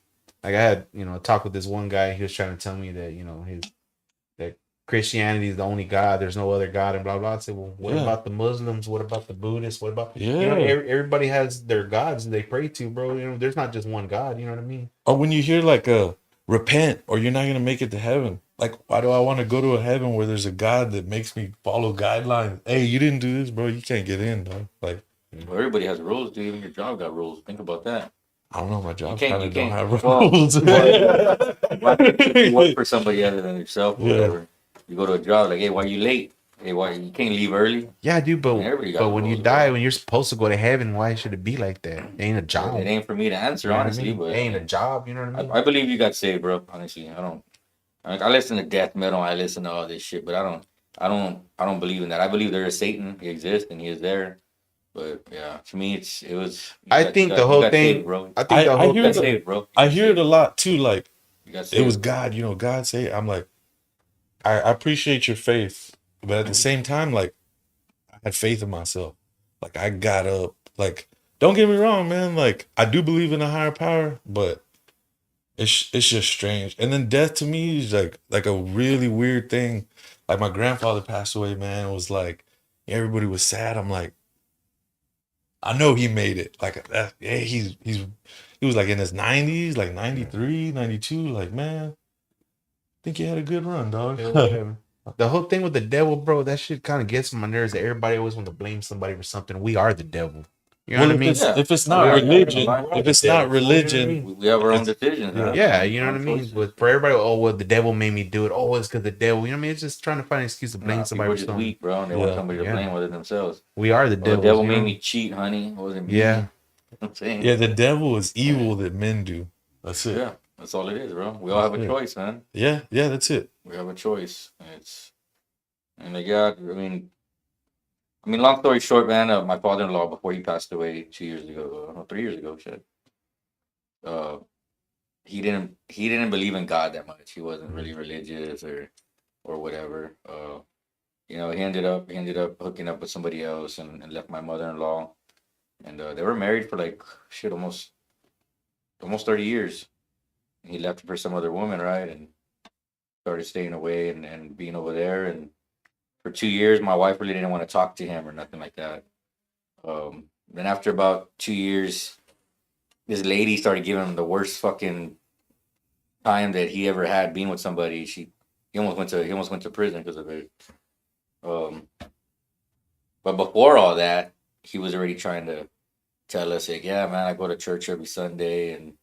like I had, a talk with this one guy. He was trying to tell me that, that Christianity is the only God. There's no other God and blah, blah. I said, well, what about the Muslims? What about the Buddhists? What about, everybody has their gods they pray to, bro. There's not just one God. You know what I mean? Or when you hear like repent or you're not going to make it to heaven. Like, why do I want to go to a heaven where there's a God that makes me follow guidelines? Hey, you didn't do this, bro. You can't get in, dog. Like, well, everybody has rules, dude. Even your job got rules. Think about that. I don't know. My job kind of don't have rules. Well, you work for somebody other than yourself or whatever. You go to a job like, hey, why are you late? Hey, why you can't leave early? Yeah, dude, but when you die, when you're supposed to go to heaven, why should it be like that? It ain't a job. It ain't for me to answer, honestly. But it ain't a job, you know what I mean? I believe you got saved, bro. Honestly, I listen to death metal. I listen to all this shit, but I don't believe in that. I believe there is Satan. He exists and he is there. But yeah, to me, it was. I think the whole thing, bro. I think the I whole hear You got the- saved, bro. I hear it a lot too. Like You got it saved. was God, God say. I'm like, I appreciate your faith, but at the same time, like I had faith in myself. Like I got up. Like don't get me wrong, man. Like I do believe in a higher power, but it's just strange. And then death to me is like a really weird thing. Like my grandfather passed away, man. It was like everybody was sad. I'm like, I know he made it. Like that, yeah, he was like in his 90s, like 93, 92. Like, man, I think he had a good run, dog. the whole thing with the devil, bro, that shit kind of gets on my nerves. That everybody always want to blame somebody for something. We are the devil. You know Well, what I mean? if it's not religion, if it's not religion, We have our own decisions. Yeah. Huh? Yeah, you know what I mean? Choices. But for everybody, oh, well, the devil made me do it. Oh, it's because the devil. You know what I mean? It's just trying to find an excuse to blame Nah, somebody people are for just something. weak, bro, and they want somebody to blame other than themselves. We are the Well, devil. the devil made me cheat, honey. It wasn't me. Yeah. You know what I'm saying? yeah, the devil is evil that men do. That's it. Yeah, that's all it is, bro. We all have a Yeah. choice, man. Yeah, that's it. We have a choice. And yeah, I mean, long story short, man. My father-in-law, before he passed away 2 years ago, no, 3 years ago, shit. He didn't believe in God that much. He wasn't really religious or whatever. He ended up hooking up with somebody else and left my mother-in-law, and they were married for like shit almost 30 years. And he left for some other woman, right? And started staying away and being over there. And for 2 years, my wife really didn't want to talk to him or nothing like that. Then after about 2 years, this lady started giving him the worst fucking time that he ever had being with somebody. He almost went to prison because of it. But before all that, he was already trying to tell us, like, yeah, man, I go to church every Sunday and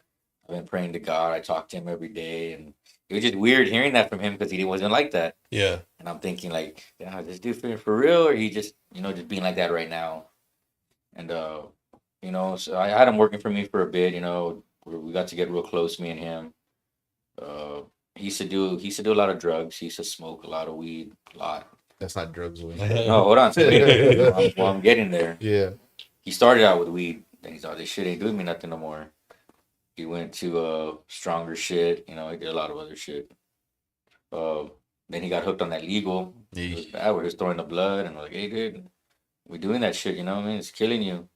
I've been praying to God. I talk to him every day, and it was just weird hearing that from him because he wasn't like that. Yeah. And I'm thinking, like, yeah, is this dude feeling for real, or he just, just being like that right now? And so I had him working for me for a bit. We got to get real close, me and him. He used to do a lot of drugs. He used to smoke a lot of weed, a lot. That's not drugs. No, hold on. I'm getting there. Yeah. He started out with weed. Then he thought, this shit ain't doing me nothing no more. He went to stronger shit. He did a lot of other shit. Then he got hooked on that legal. It was bad. We're just throwing the blood, and we're like, hey, dude, we're doing that shit. You know what I mean? It's killing you.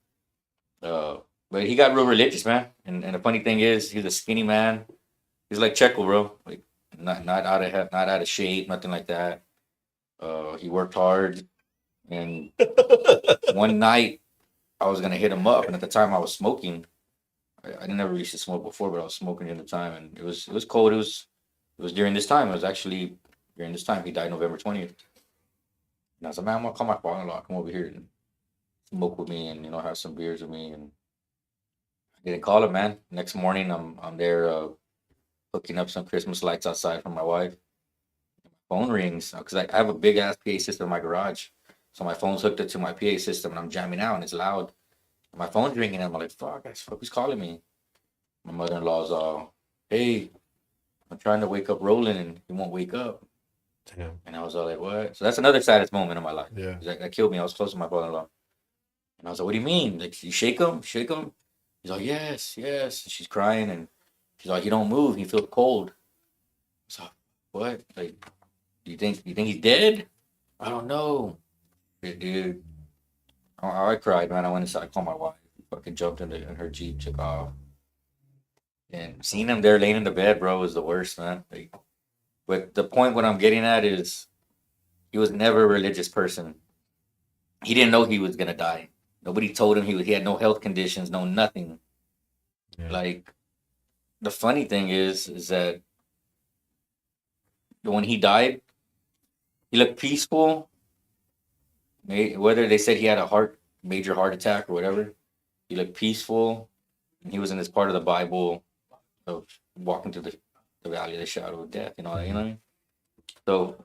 But he got real religious, man. And the funny thing is, he's a skinny man. He's like Checo, bro. Like not out of shape, nothing like that. He worked hard, and one night I was gonna hit him up, and at the time I was smoking. I never used to smoke before, but I was smoking at the time, and it was cold. It was during this time. It was actually during this time. He died November 20th. And I was like, man, I'm gonna call my father-in-law, come over here and smoke with me, and have some beers with me. And I didn't call him, man. Next morning, I'm there hooking up some Christmas lights outside for my wife. My phone rings because I have a big ass PA system in my garage, so my phone's hooked up to my PA system, and I'm jamming out, and it's loud. And my phone's ringing, and I'm like, fuck, who's calling me? My mother-in-law's all, hey, I'm trying to wake up Roland, and he won't wake up. Damn. And I was all like, what? So that's another saddest moment in my life. Yeah. That killed me. I was close to my father-in-law. And I was like, what do you mean? Like, you shake him? Shake him? He's like, yes. And she's crying, and she's like, he don't move. He feels cold. So, what? Like, do you think he's dead? I don't know. Dude. I cried, man. I went inside. I called my wife. Fucking jumped in her Jeep, took off. And seeing him there laying in the bed, bro, was the worst, man. Like, but the point what I'm getting at is he was never a religious person. He didn't know he was going to die. Nobody told him he had no health conditions, no nothing. Yeah. Like, the funny thing is that when he died, he looked peaceful. Whether they said he had a major heart attack or whatever, he looked peaceful. And he was in this part of the Bible of walking through the valley of the shadow of death and all that, you know what I mean? So,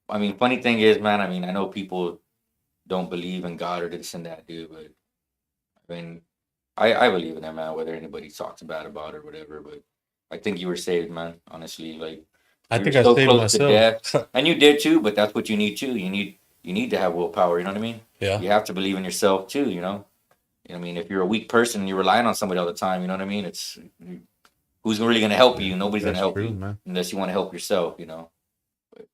I mean, funny thing is, man, I mean, I know people don't believe in God or this and that, dude, but I mean, I believe in that, man, whether anybody talks bad about it or whatever, but I think you were saved, man, honestly. Like, I think I saved myself. And you did too, but that's what you need too. You need to have willpower, you know what I mean? Yeah. You have to believe in yourself too, you know? I mean, if you're a weak person, you're relying on somebody all the time. You know what I mean? It's who's really going to help you? Nobody's going to help you, man, unless you want to help yourself. You know. But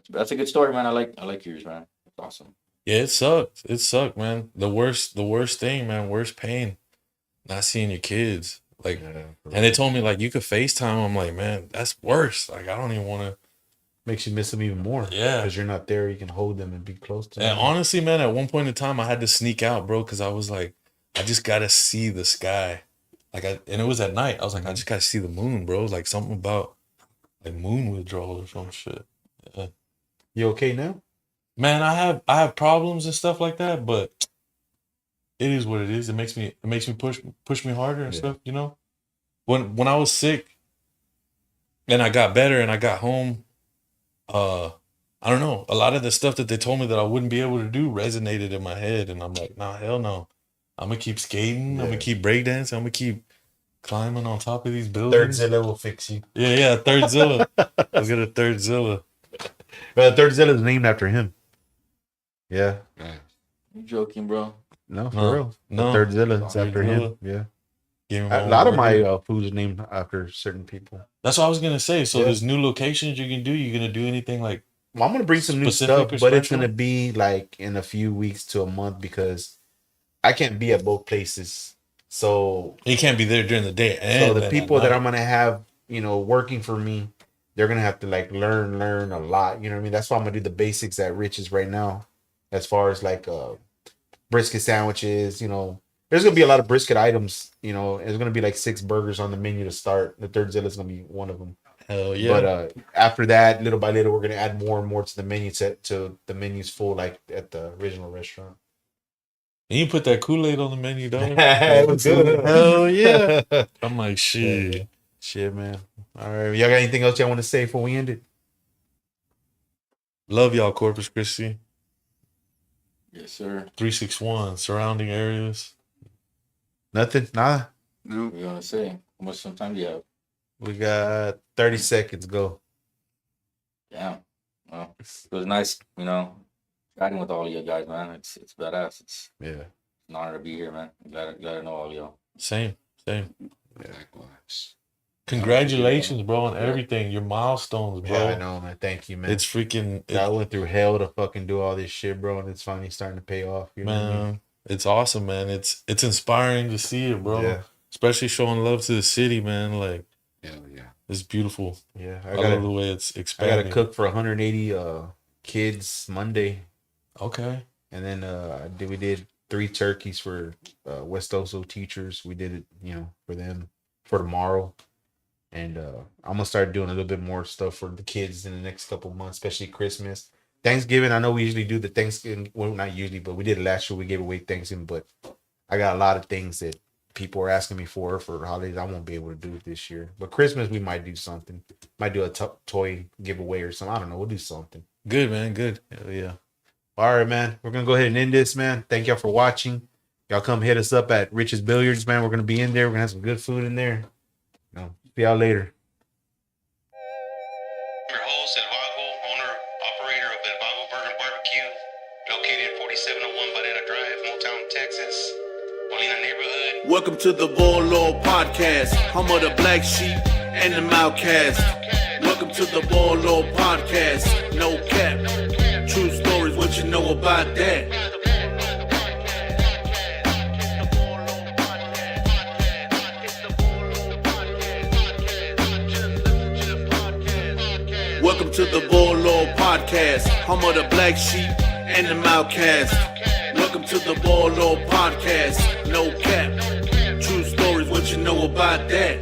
that's a good story, man. I like yours, man. It's awesome. Yeah, it sucked. It sucked, man. The worst thing, man. Worst pain. Not seeing your kids. Like, and they told me like you could FaceTime. I'm like, man, that's worse. Like, I don't even want to. Makes you miss them even more. Yeah, because you're not there. You can hold them and be close to them. And honestly, man, at one point in time, I had to sneak out, bro, because I was like, I just gotta see the sky. Like, and it was at night. I was like, I just gotta see the moon, bro. Like something about like moon withdrawal or some shit. Yeah. You okay now? Man, I have problems and stuff like that, but it is what it is. It makes me push me harder and stuff, you know? When I was sick and I got better and I got home, I don't know, a lot of the stuff that they told me that I wouldn't be able to do resonated in my head, and I'm like, nah, hell no. I'm gonna keep skating, I'm gonna keep breakdancing, I'm gonna keep climbing on top of these buildings. Third Zilla will fix you. Yeah, Third Zilla. Let's get a Third Zilla. But Third Zilla is named after him. Yeah. You joking, bro? No, for real. No. Third Zilla is after him. Yeah. A lot of my food is named after certain people. That's what I was gonna say. So there's new locations you can do. You gonna do anything like? Well, I'm gonna bring some new stuff, but it's gonna be like in a few weeks to a month because I can't be at both places. So you can't be there during the day. So the people that I'm gonna have, you know, working for me, they're gonna have to like learn a lot. You know what I mean? That's why I'm gonna do the basics at Rich's right now, as far as like brisket sandwiches. You know, there's gonna be a lot of brisket items. You know, there's gonna be like 6 burgers on the menu to start. The Third Zilla is gonna be one of them. Hell yeah! But after that, little by little, we're gonna add more and more to the menu set to the menu's full, like at the original restaurant. And you put that Kool-Aid on the menu, dog. It was good. Hell yeah! I'm like, shit. Shit, man. All right, y'all got anything else y'all want to say before we end it? Love y'all, Corpus Christi. Yes, sir. 361 surrounding areas. Nothing. Nada. No. What are you gonna say? How much time do you have? We got 30 seconds. Go. Yeah. Well, it was nice, you know, chatting with all of you guys, man. It's badass. It's an honor to be here, man. I'm glad to know all of y'all. Same. Yeah, likewise. Congratulations, bro, on everything. Your milestones, bro. Yeah, I know, man. Thank you, man. It's freaking. I went through hell to fucking do all this shit, bro, and it's finally starting to pay off. You know man, what I mean? It's awesome, man. It's inspiring to see it, bro. Yeah. Especially showing love to the city, man. Like, hell yeah, it's beautiful. Yeah, I love the way it's expanding. I got to cook for 180 kids Monday. Okay. And then we did 3 turkeys for West Oso teachers. We did it, you know, for them for tomorrow. And I'm gonna start doing a little bit more stuff for the kids in the next couple of months, especially Christmas, Thanksgiving. I know we usually do the Thanksgiving. Well, not usually, but we did it last year. We gave away Thanksgiving, but I got a lot of things that people are asking me for holidays. I won't be able to do it this year. But Christmas, we might do something. Might do a toy giveaway or something. I don't know. We'll do something. Good, man. Good. Hell yeah. All right, man. We're gonna go ahead and end this, man. Thank y'all for watching. Y'all come hit us up at Rich's Billiards, man. We're gonna be in there. We're gonna have some good food in there. You know, see y'all later. Your host, El Vago, owner, operator of El Vago Burger Barbecue, located at 4701 Banana Drive, Motown, Texas, Molina neighborhood. Welcome to the Volo Podcast, home of the black sheep and the outcast. Welcome to the Volo Podcast, no cap, true stories, what you know about that? Welcome to the Volo Podcast, home of the black sheep and the outcast. Welcome to the Volo Podcast, no cap, true stories, what you know about that?